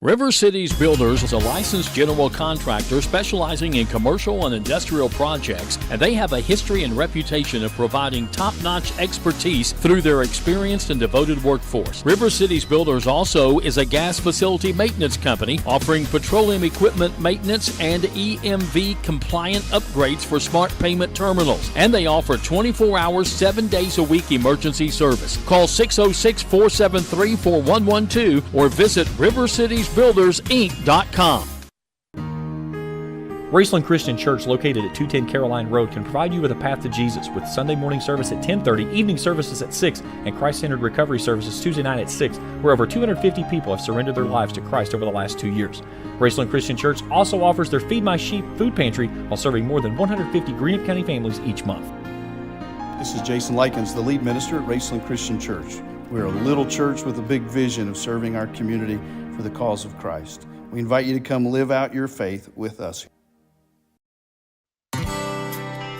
River Cities Builders is a licensed general contractor specializing in commercial and industrial projects, and they have a history and reputation of providing top-notch expertise through their experienced and devoted workforce. River Cities Builders also is a gas facility maintenance company offering petroleum equipment maintenance and EMV compliant upgrades for smart payment terminals, and they offer 24 hours, 7 days a week emergency service. Call 606-473-4112 or visit RiverCitiesBuildersInc.com. Raceland Christian Church, located at 210 Caroline Road, can provide you with a path to Jesus with Sunday morning service at 10:30, evening services at 6, and Christ-centered recovery services Tuesday night at 6, where over 250 people have surrendered their lives to Christ over the last 2 years. Raceland Christian Church also offers their Feed My Sheep food pantry while serving more than 150 Greenup County families each month. This is Jason Likens, the lead minister at Raceland Christian Church. We're a little church with a big vision of serving our community for the cause of Christ. We invite you to come live out your faith with us.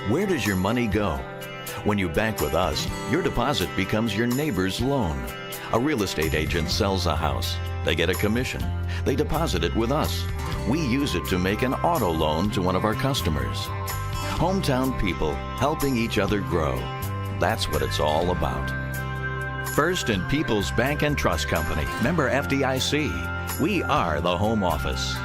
Where does your money go? When you bank with us, your deposit becomes your neighbor's loan. A real estate agent sells a house. They get a commission. They deposit it with us. We use it to make an auto loan to one of our customers. Hometown people helping each other grow. That's what it's all about. First and People's Bank and Trust Company, member FDIC. We are the home office.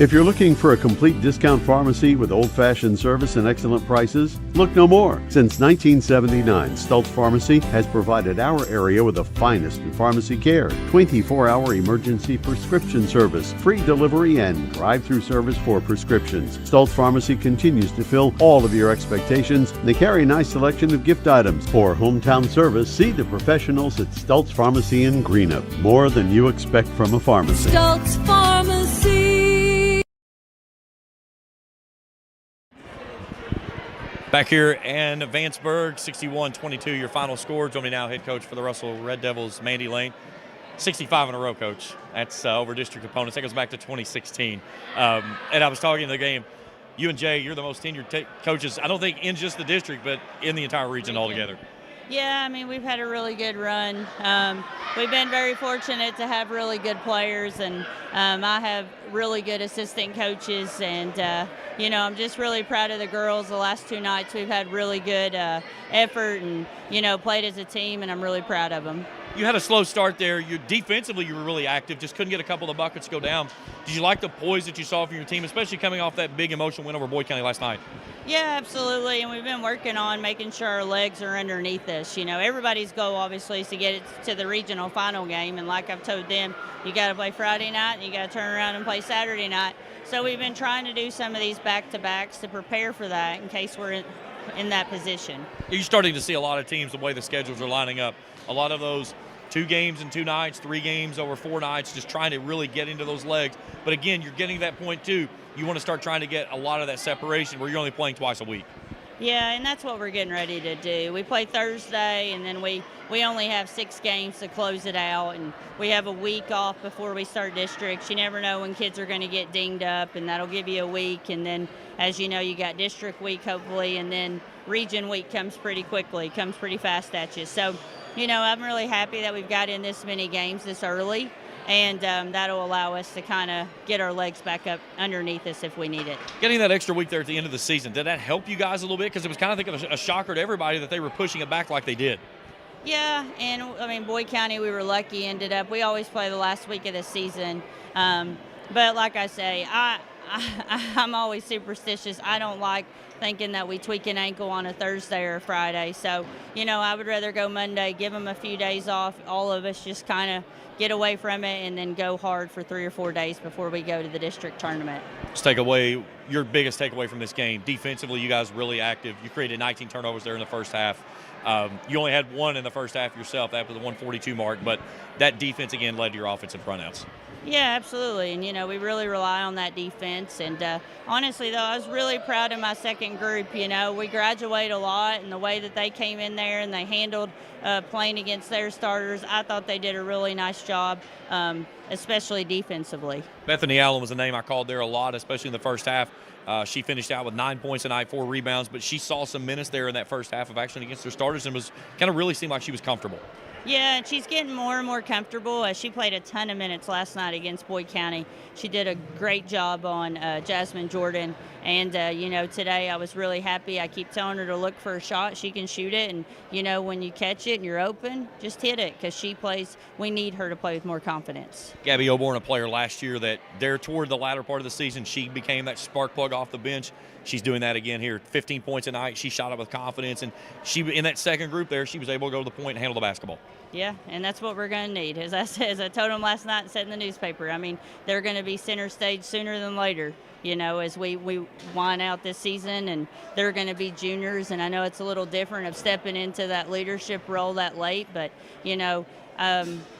If you're looking for a complete discount pharmacy with old-fashioned service and excellent prices, look no more. Since 1979, Stultz Pharmacy has provided our area with the finest in pharmacy care, 24-hour emergency prescription service, free delivery, and drive-through service for prescriptions. Stultz Pharmacy continues to fill all of your expectations. They carry a nice selection of gift items. For hometown service, see the professionals at Stultz Pharmacy in Greenup. More than you expect from a pharmacy. Stultz Pharmacy. Back here in Vanceburg, 61-22, your final score. Join me now, head coach for the Russell Red Devils, Mandy Lane. 65 in a row, Coach. That's over district opponents. That goes back to 2016. And I was talking in the game, you and Jay, you're the most tenured coaches, I don't think in just the district, but in the entire region altogether. Yeah, I mean, we've had a really good run. We've been very fortunate to have really good players, and I have really good assistant coaches, and, I'm just really proud of the girls. The last 2 nights we've had really good effort and, played as a team, and I'm really proud of them. You had a slow start there. Defensively, you were really active, just couldn't get a couple of the buckets go down. Did you like the poise that you saw from your team, especially coming off that big emotional win over Boyd County last night? Yeah, absolutely, and we've been working on making sure our legs are underneath us. Everybody's goal, obviously, is to get it to the regional final game, and like I've told them, you got to play Friday night, and you got to turn around and play Saturday night. So we've been trying to do some of these back-to-backs to prepare for that in case we're in that position. You're starting to see a lot of teams, the way the schedules are lining up, a lot of those 2 games in 2 nights, 3 games over 4 nights, just trying to really get into those legs. But again, you're getting to that point too. You want to start trying to get a lot of that separation where you're only playing twice a week. Yeah, and that's what we're getting ready to do. We play Thursday, and then we only have 6 games to close it out, and we have a week off before we start districts. You never know when kids are going to get dinged up, and that'll give you a week. And then, as you know, you got district week hopefully, and then region week comes pretty quickly, comes pretty fast at you. So, I'm really happy that we've got in this many games this early, and that'll allow us to kind of get our legs back up underneath us if we need it. Getting that extra week there at the end of the season, did that help you guys a little bit? Because it was kind of a shocker to everybody that they were pushing it back like they did. Yeah, and I mean, Boyd County, we were lucky, ended up, we always play the last week of the season. But like I say, I'm always superstitious. I don't like thinking that we tweak an ankle on a Thursday or a Friday. So, I would rather go Monday, give them a few days off, all of us just kind of get away from it, and then go hard for 3 or 4 days before we go to the district tournament. Let's take away your biggest takeaway from this game. Defensively, you guys really active. You created 19 turnovers there in the first half. You only had 1 in the first half yourself after the 142 mark, but that defense again led to your offensive runouts. Yeah, absolutely. And, we really rely on that defense. And honestly, though, I was really proud of my second group. We graduate a lot, and the way that they came in there and they handled playing against their starters, I thought they did a really nice job, especially defensively. Bethany Allen was a name I called there a lot, especially in the first half. She finished out with 9 points tonight, 4 rebounds, but she saw some minutes there in that first half of action against her starters and was kind of really seemed like she was comfortable. Yeah, and she's getting more and more comfortable. She played a ton of minutes last night against Boyd County. She did a great job on Jasmine Jordan. And, today I was really happy. I keep telling her to look for a shot. She can shoot it. And, when you catch it and you're open, just hit it, because we need her to play with more confidence. Gabby Oborn, a player last year that there toward the latter part of the season, she became that spark plug off the bench. She's doing that again here. 15 points a night. She shot up with confidence. And she, in that second group there, she was able to go to the point and handle the basketball. Yeah, and that's what we're going to need. As I told them last night and said in the newspaper, I mean, they're going to be center stage sooner than later, as we wind out this season, and they're going to be juniors. And I know it's a little different of stepping into that leadership role that late, but,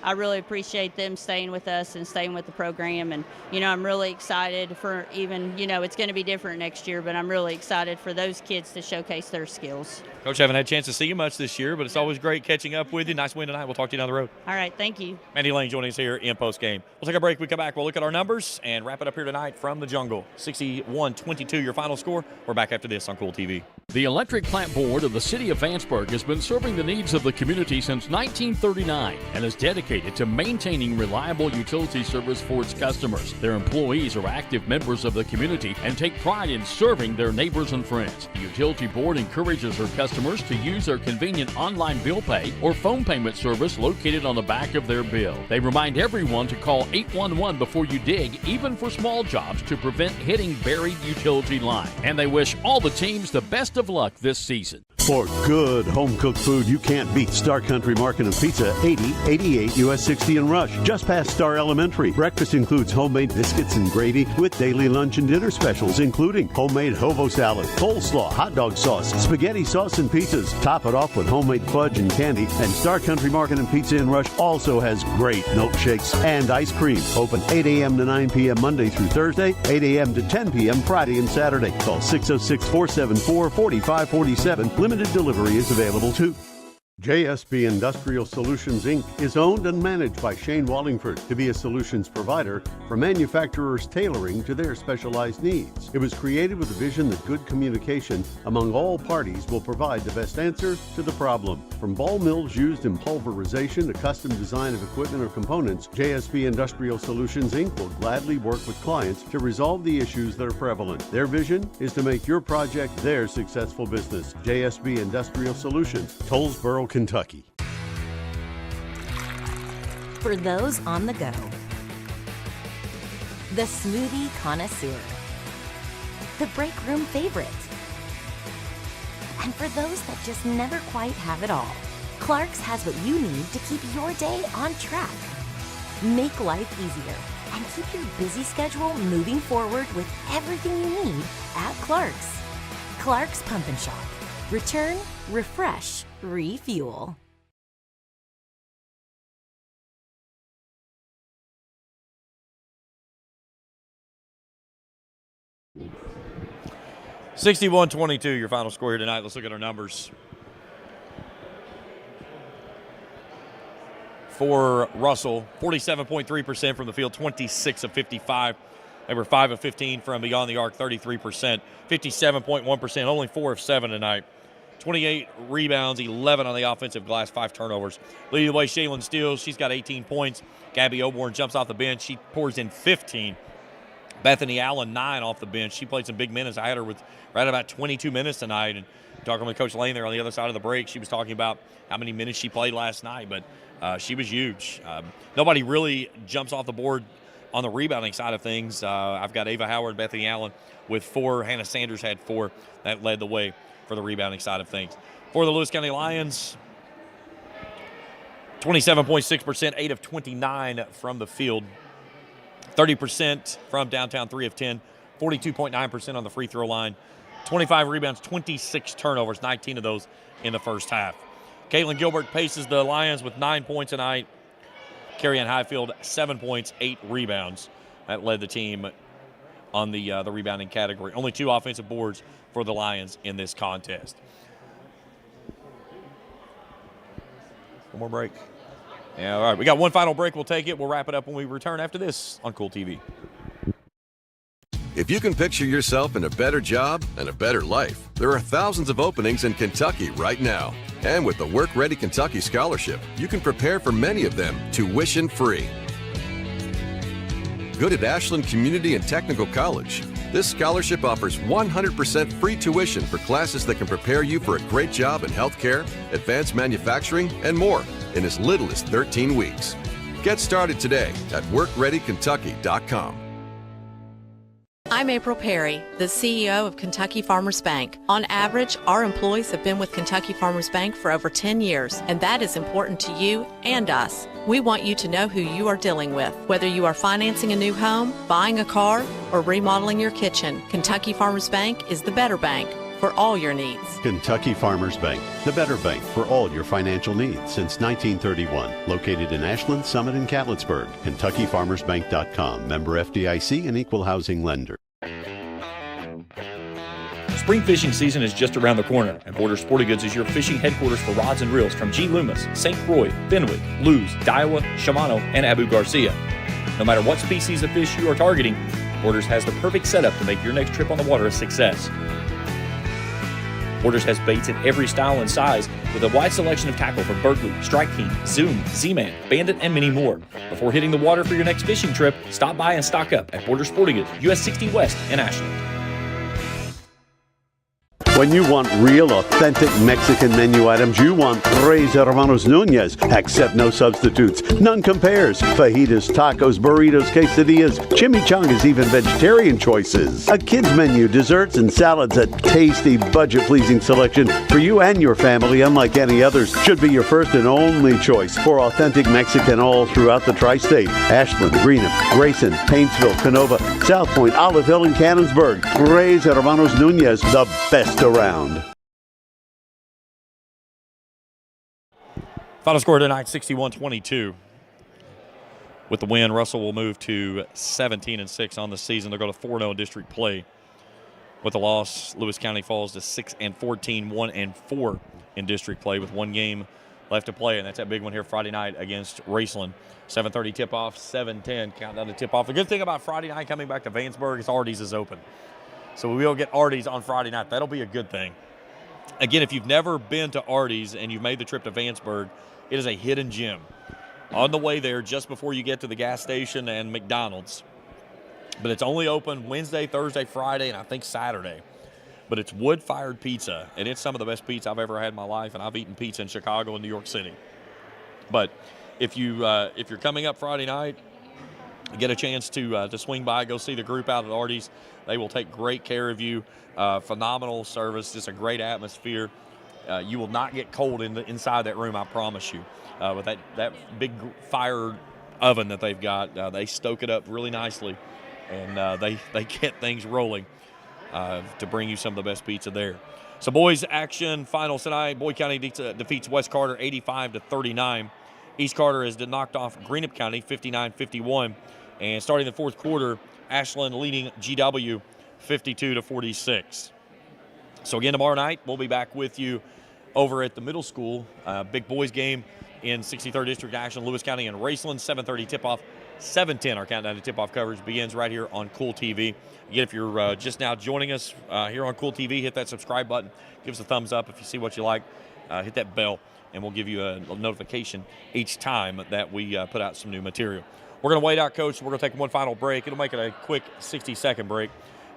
I really appreciate them staying with us and staying with the program. And, I'm really excited for even, it's going to be different next year, but I'm really excited for those kids to showcase their skills. Coach, I haven't had a chance to see you much this year, but it's always great catching up with you. Nice win tonight. We'll talk to you down the road. All right, thank you. Mandy Lane joining us here in post game. We'll take a break. We come back. We'll look at our numbers and wrap it up here tonight from the jungle. 61-22, your final score. We're back after this on Kool TV. The Electric Plant Board of the City of Vanceburg has been serving the needs of the community since 1939 and is dedicated to maintaining reliable utility service for its customers. Their employees are active members of the community and take pride in serving their neighbors and friends. The Utility Board encourages their customers to use their convenient online bill pay or phone payment service located on the back of their bill. They remind everyone to call 811 before you dig, even for small jobs, to prevent hitting buried utility line. And they wish all the teams the best of luck this season. For good home-cooked food you can't beat, Star Country Market and Pizza, 8088 US 60 in Rush, just past Star Elementary. Breakfast includes homemade biscuits and gravy with daily lunch and dinner specials, including homemade hobo salad, coleslaw, hot dog sauce, spaghetti sauce, and pizzas. Top it off with homemade fudge and candy. And Star Country Market and Pizza in Rush also has great milkshakes and ice cream. Open 8 a.m. to 9 p.m. Monday through Thursday, 8 a.m. to 10 p.m. Friday and Saturday. Call 606-474-4547. Limited delivery is available too. JSB Industrial Solutions, Inc. is owned and managed by Shane Wallingford to be a solutions provider for manufacturers tailoring to their specialized needs. It was created with the vision that good communication among all parties will provide the best answer to the problem. From ball mills used in pulverization to custom design of equipment or components, JSB Industrial Solutions, Inc. will gladly work with clients to resolve the issues that are prevalent. Their vision is to make your project their successful business. JSB Industrial Solutions, Tollsboro, Kentucky. For those on the go, the smoothie connoisseur, the break room favorite, and for those that just never quite have it all, Clark's has what you need to keep your day on track. Make life easier and keep your busy schedule moving forward with everything you need at Clark's. Clark's Pump and Shop. Return, refresh, refuel. (61-22) your final score here tonight. Let's look at our numbers. For Russell, 47.3% from the field, 26 of 55. They were 5 of 15 from beyond the arc, 33%. 57.1%, only 4 of 7 tonight. 28 rebounds, 11 on the offensive glass, 5 turnovers. Leading the way, Shaylin Steele. She's got 18 points. Gabby Oborn jumps off the bench. She pours in 15. Bethany Allen, 9 off the bench. She played some big minutes. I had her with right about 22 minutes tonight. And talking with Coach Lane there on the other side of the break, she was talking about how many minutes she played last night. But she was huge. Nobody really jumps off the board on the rebounding side of things. I've got Ava Howard, Bethany Allen with 4. Hannah Sanders had 4. That led the way for the rebounding side of things. For the Lewis County Lions, 27.6%, 8 of 29 from the field, 30% from downtown, 3 of 10, 42.9% on the free throw line, 25 rebounds, 26 turnovers, 19 of those in the first half. Caitlin Gilbert paces the Lions with 9 points tonight. Carrie Ann Highfield, 7 points, 8 rebounds. That led the team on the rebounding category. Only 2 offensive boards for the Lions in this contest. One more break. Yeah, all right. We got one final break. We'll take it. We'll wrap it up when we return after this on Kool TV. If you can picture yourself in a better job and a better life, there are thousands of openings in Kentucky right now. And with the Work Ready Kentucky Scholarship, you can prepare for many of them tuition-free. Good at Ashland Community and Technical College. This scholarship offers 100% free tuition for classes that can prepare you for a great job in healthcare, advanced manufacturing, and more in as little as 13 weeks. Get started today at workreadykentucky.com. I'm April Perry, the CEO of Kentucky Farmers Bank. On average, our employees have been with Kentucky Farmers Bank for over 10 years, and that is important to you and us. We want you to know who you are dealing with. Whether you are financing a new home, buying a car, or remodeling your kitchen, Kentucky Farmers Bank is the better bank for all your needs. Kentucky Farmers Bank, the better bank for all your financial needs since 1931. Located in Ashland, Summit, and Catlettsburg. KentuckyFarmersBank.com. Member FDIC and equal housing lender. Spring fishing season is just around the corner, and Borders Sporting Goods is your fishing headquarters for rods and reels from G. Loomis, St. Croix, Fenwick, Lewes, Daiwa, Shimano, and Abu Garcia. No matter what species of fish you are targeting, Borders has the perfect setup to make your next trip on the water a success. Borders has baits in every style and size with a wide selection of tackle from Berkeley, Strike King, Zoom, Z-Man, Bandit, and many more. Before hitting the water for your next fishing trip, stop by and stock up at Borders Sporting Goods, US 60 West in Ashland. When you want real, authentic Mexican menu items, you want Tres Hermanos Nunez. Accept no substitutes. None compares. Fajitas, tacos, burritos, quesadillas, chimichangas, even vegetarian choices. A kids menu, desserts and salads, a tasty, budget-pleasing selection for you and your family, unlike any others. Should be your first and only choice for authentic Mexican all throughout the tri-state. Ashland, Greenup, Grayson, Paintsville, Canova, South Point, Olive Hill, and Cannonsburg. Tres Hermanos Nunez, the best around. Final score tonight, 61-22. With the win, Russell will move to 17-6 on the season. They'll go to 4-0 in district play. With the loss, Lewis County falls to 6-14, 1-4 in district play with one game left to play, and that's that big one here Friday night against Raceland. 7:30 tip-off, 7:10 countdown to tip-off. The good thing about Friday night coming back to Vanceburg is Artie's is open. So we will get Artie's on Friday night. That'll be a good thing. Again, if you've never been to Artie's and you've made the trip to Vanceburg, it is a hidden gem. On the way there, just before you get to the gas station and McDonald's. But it's only open Wednesday, Thursday, Friday, and I think Saturday. But it's wood-fired pizza, and it's some of the best pizza I've ever had in my life, and I've eaten pizza in Chicago and New York City. But if you're coming up Friday night, get a chance to swing by, go see the group out at Artie's. They will take great care of you. Phenomenal service, just a great atmosphere. You will not get cold inside that room, I promise you. With that big fire oven that they've got, they stoke it up really nicely, and they get things rolling to bring you some of the best pizza there. So boys action finals tonight. Boyd County defeats West Carter 85-39. East Carter has knocked off Greenup County 59-51. And starting the fourth quarter, Ashland leading GW 52-46. So again, tomorrow night, we'll be back with you over at the middle school. Big boys game in 63rd District Ashland, Lewis County, and Raceland. 7:30 tip-off, 7:10. Our countdown to tip-off coverage begins right here on Kool TV. Again, if you're just now joining us here on Kool TV, hit that subscribe button. Give us a thumbs up if you see what you like. Hit that bell, and we'll give you a notification each time that we put out some new material. We're going to wait out, Coach. We're going to take one final break. It'll make it a quick 60-second break.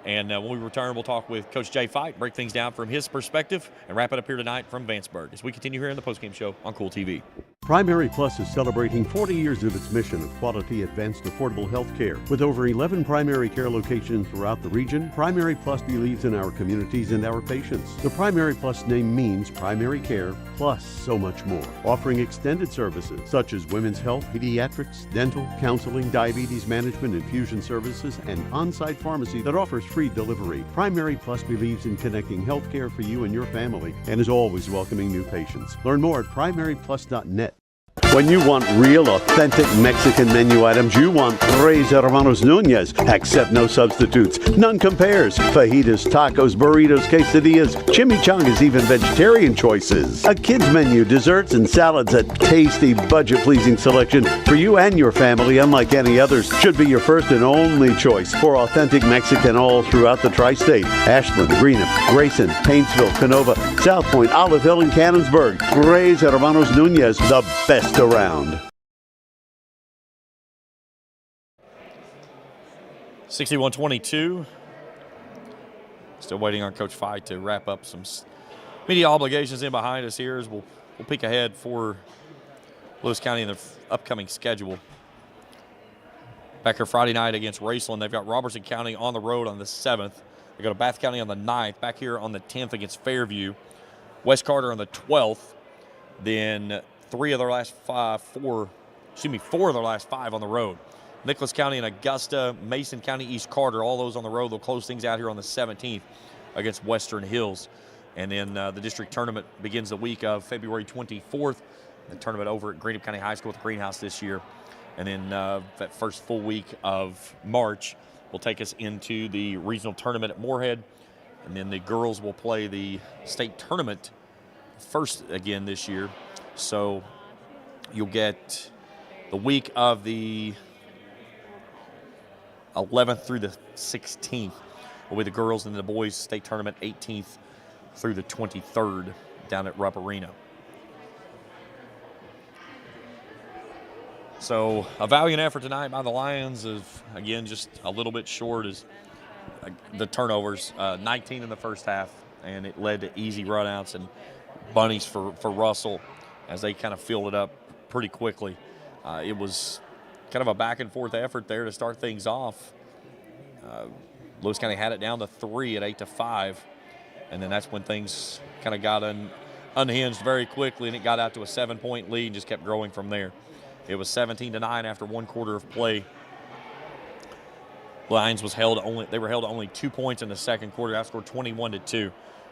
And when we return, we'll talk with Coach Jay Fight, break things down from his perspective, and wrap it up here tonight from Vanceburg as we continue here in the postgame show on Kool TV. Primary Plus is celebrating 40 years of its mission of quality, advanced, affordable health care. With over 11 primary care locations throughout the region, Primary Plus believes in our communities and our patients. The Primary Plus name means primary care plus so much more, offering extended services such as women's health, pediatrics, dental, counseling, diabetes management, infusion services, and on-site pharmacy that offers free delivery. Primary Plus believes in connecting health care for you and your family and is always welcoming new patients. Learn more at primaryplus.net. When you want real, authentic Mexican menu items, you want Tres Hermanos Nunez. Accept no substitutes. None compares. Fajitas, tacos, burritos, quesadillas, chimichangas, even vegetarian choices. A kids menu, desserts and salads, a tasty, budget-pleasing selection for you and your family, unlike any others. Should be your first and only choice for authentic Mexican all throughout the tri-state. Ashland, Greenup, Grayson, Paintsville, Canova, South Point, Olive Hill, and Cannonsburg. Tres Hermanos Nunez, the best around. 61-22. Still waiting on Coach Fight to wrap up some media obligations in behind us here as we'll peek ahead for Lewis County in the upcoming schedule. Back here Friday night against Raceland, they've got Robertson County on the road on the 7th. They go to Bath County on the 9th. Back here on the 10th against Fairview. West Carter on the 12th. Then four of their last five on the road. Nicholas County and Augusta, Mason County, East Carter, all those on the road. They'll close things out here on the 17th against Western Hills. And then the district tournament begins the week of February 24th. The tournament over at Greenup County High School at the Greenhouse this year. And then that first full week of March will take us into the regional tournament at Moorhead. And then the girls will play the state tournament first again this year. So you'll get the week of the 11th through the 16th will be the girls, and the boys state tournament 18th through the 23rd down at Rupp Arena. So a valiant effort tonight by the Lions of, again, just a little bit short as the turnovers, 19 in the first half, and it led to easy runouts and bunnies for Russell as they kind of filled it up pretty quickly. It was kind of a back and forth effort there to start things off. Lewis County had it down to 3 at 8-5, and then that's when things kind of got unhinged very quickly, and it got out to a 7-point lead and just kept growing from there. It was 17-9 after one quarter of play. Lions were held to only 2 points in the second quarter. Outscored 21-2.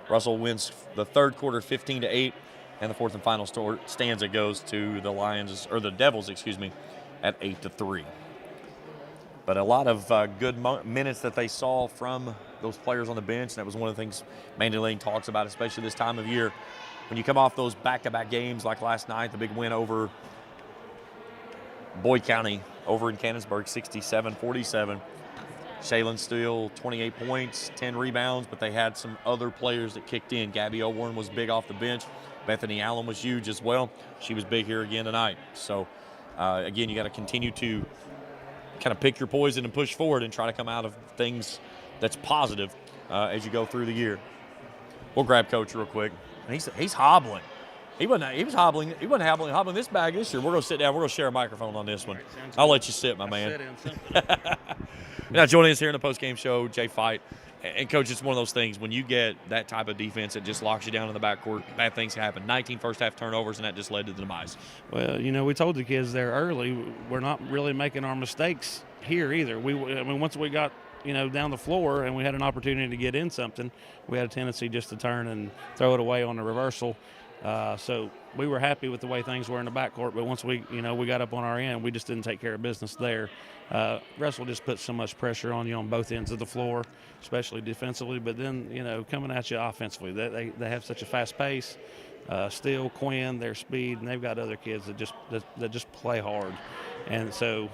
Russell wins the third quarter 15-8, and the fourth and final stanza goes to the Lions, or the Devils, excuse me, at 8-3. But a lot of good minutes that they saw from those players on the bench, and that was one of the things Mandy Lane talks about, especially this time of year. When you come off those back-to-back games like last night, the big win over Boyd County over in Canonsburg, 67-47. Shaylin Steele, 28 points, 10 rebounds, but they had some other players that kicked in. Gabby O'Warren was big off the bench. Bethany Allen was huge as well. She was big here again tonight. So, again, you got to continue to kind of pick your poison and push forward and try to come out of things that's positive as you go through the year. We'll grab Coach real quick. He's hobbling. He was hobbling. He wasn't hobbling this bag this year. We're going to sit down. We're going to share a microphone on this one. I'll let you sit, my man. Now, joining us here in the post-game show, Jay Fight. And, Coach, it's one of those things. When you get that type of defense that just locks you down in the backcourt, bad things happen. 19 first-half turnovers, and that just led to the demise. Well, we told the kids there early, we're not really making our mistakes here either. Once we got down the floor and we had an opportunity to get in something, we had a tendency just to turn and throw it away on the reversal. So we were happy with the way things were in the backcourt, but once we got up on our end, we just didn't take care of business there. Russell just puts so much pressure on you on both ends of the floor, especially defensively, but then, coming at you offensively. They have such a fast pace. Steele, Quinn, their speed, and they've got other kids that just play hard. And so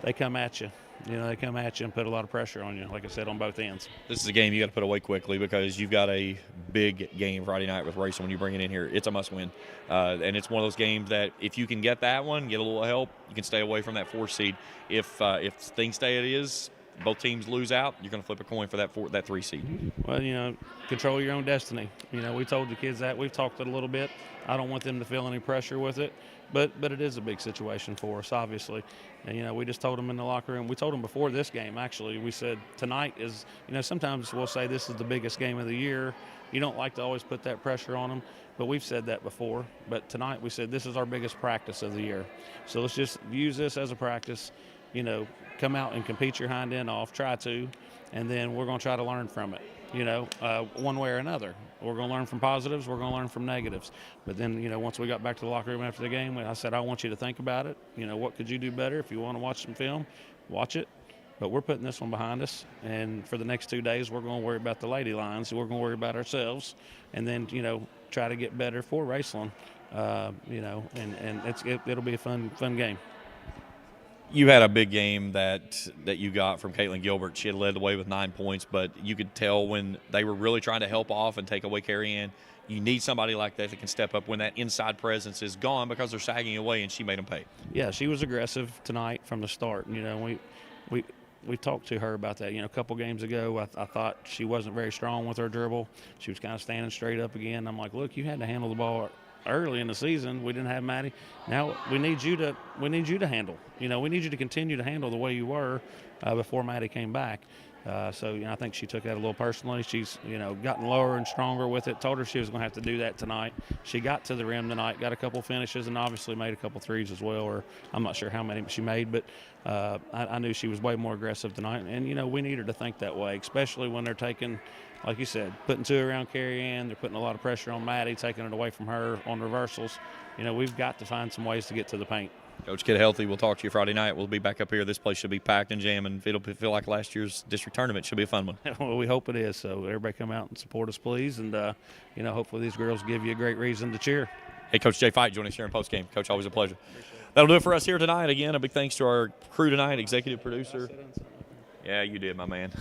they come at you. They come at you and put a lot of pressure on you, like I said, on both ends. This is a game you got to put away quickly because you've got a big game Friday night with Racing. When you bring it in here, it's a must-win. And it's one of those games that if you can get that one, get a little help, you can stay away from that 4 seed. If things stay as it is, both teams lose out, you're going to flip a coin for that 3 seed. Well, control your own destiny. We told the kids that. We've talked it a little bit. I don't want them to feel any pressure with it. But it is a big situation for us, obviously. And, we just told them in the locker room. We told them before this game, actually. We said tonight is, sometimes we'll say this is the biggest game of the year. You don't like to always put that pressure on them, but we've said that before. But tonight we said this is our biggest practice of the year. So let's just use this as a practice, come out and compete your hind end off, try to, and then we're going to try to learn from it, one way or another. We're going to learn from positives. We're going to learn from negatives. But then, once we got back to the locker room after the game, I said, I want you to think about it. What could you do better? If you want to watch some film, watch it. But we're putting this one behind us. And for the next 2 days, we're going to worry about the Lady Lions. We're going to worry about ourselves. And then, try to get better for Raceland. And it'll be a fun game. You had a big game that you got from Caitlin Gilbert. She had led the way with 9 points, but you could tell when they were really trying to help off and take away Carrie Ann, you need somebody like that that can step up when that inside presence is gone because they're sagging away, and she made them pay. Yeah, she was aggressive tonight from the start. We talked to her about that. A couple games ago, I thought she wasn't very strong with her dribble. She was kind of standing straight up again. I'm like, look, you had to handle the ball early in the season. We didn't have Maddie. Now we need you to handle. We need you to continue to handle the way you were before Maddie came back. So I think she took that a little personally. She's gotten lower and stronger with it. Told her she was going to have to do that tonight. She got to the rim tonight, got a couple finishes, and obviously made a couple threes as well. Or I'm not sure how many she made, but I knew she was way more aggressive tonight. And we need her to think that way, especially when they're taking, like you said, putting 2 around Carrie Ann. They're putting a lot of pressure on Maddie, taking it away from her on reversals. We've got to find some ways to get to the paint. Coach, get healthy. We'll talk to you Friday night. We'll be back up here. This place should be packed and jamming. It'll feel like last year's district tournament. Should be a fun one. Well, we hope it is. So everybody come out and support us, please. And, hopefully these girls give you a great reason to cheer. Hey, Coach Jay Fight, joining us here in postgame. Coach, always a pleasure. That'll do it for us here tonight. Again, a big thanks to our crew tonight, executive producer. Yeah, you did, my man.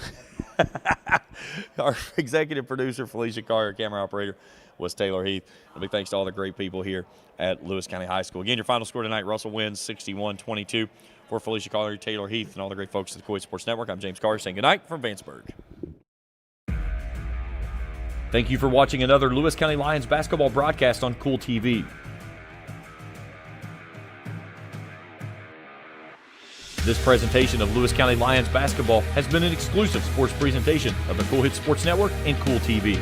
Our executive producer, Felicia Carr, our camera operator was Taylor Heath. A big thanks to all the great people here at Lewis County High School. Again, your final score tonight, Russell wins 61-22. For Felicia Carr, Taylor Heath, and all the great folks at the Kool Sports Network, I'm James Carr saying goodnight from Vanceburg. Thank you for watching another Lewis County Lions basketball broadcast on Kool TV. This presentation of Lewis County Lions basketball has been an exclusive sports presentation of the Kool Sports Network and Kool TV.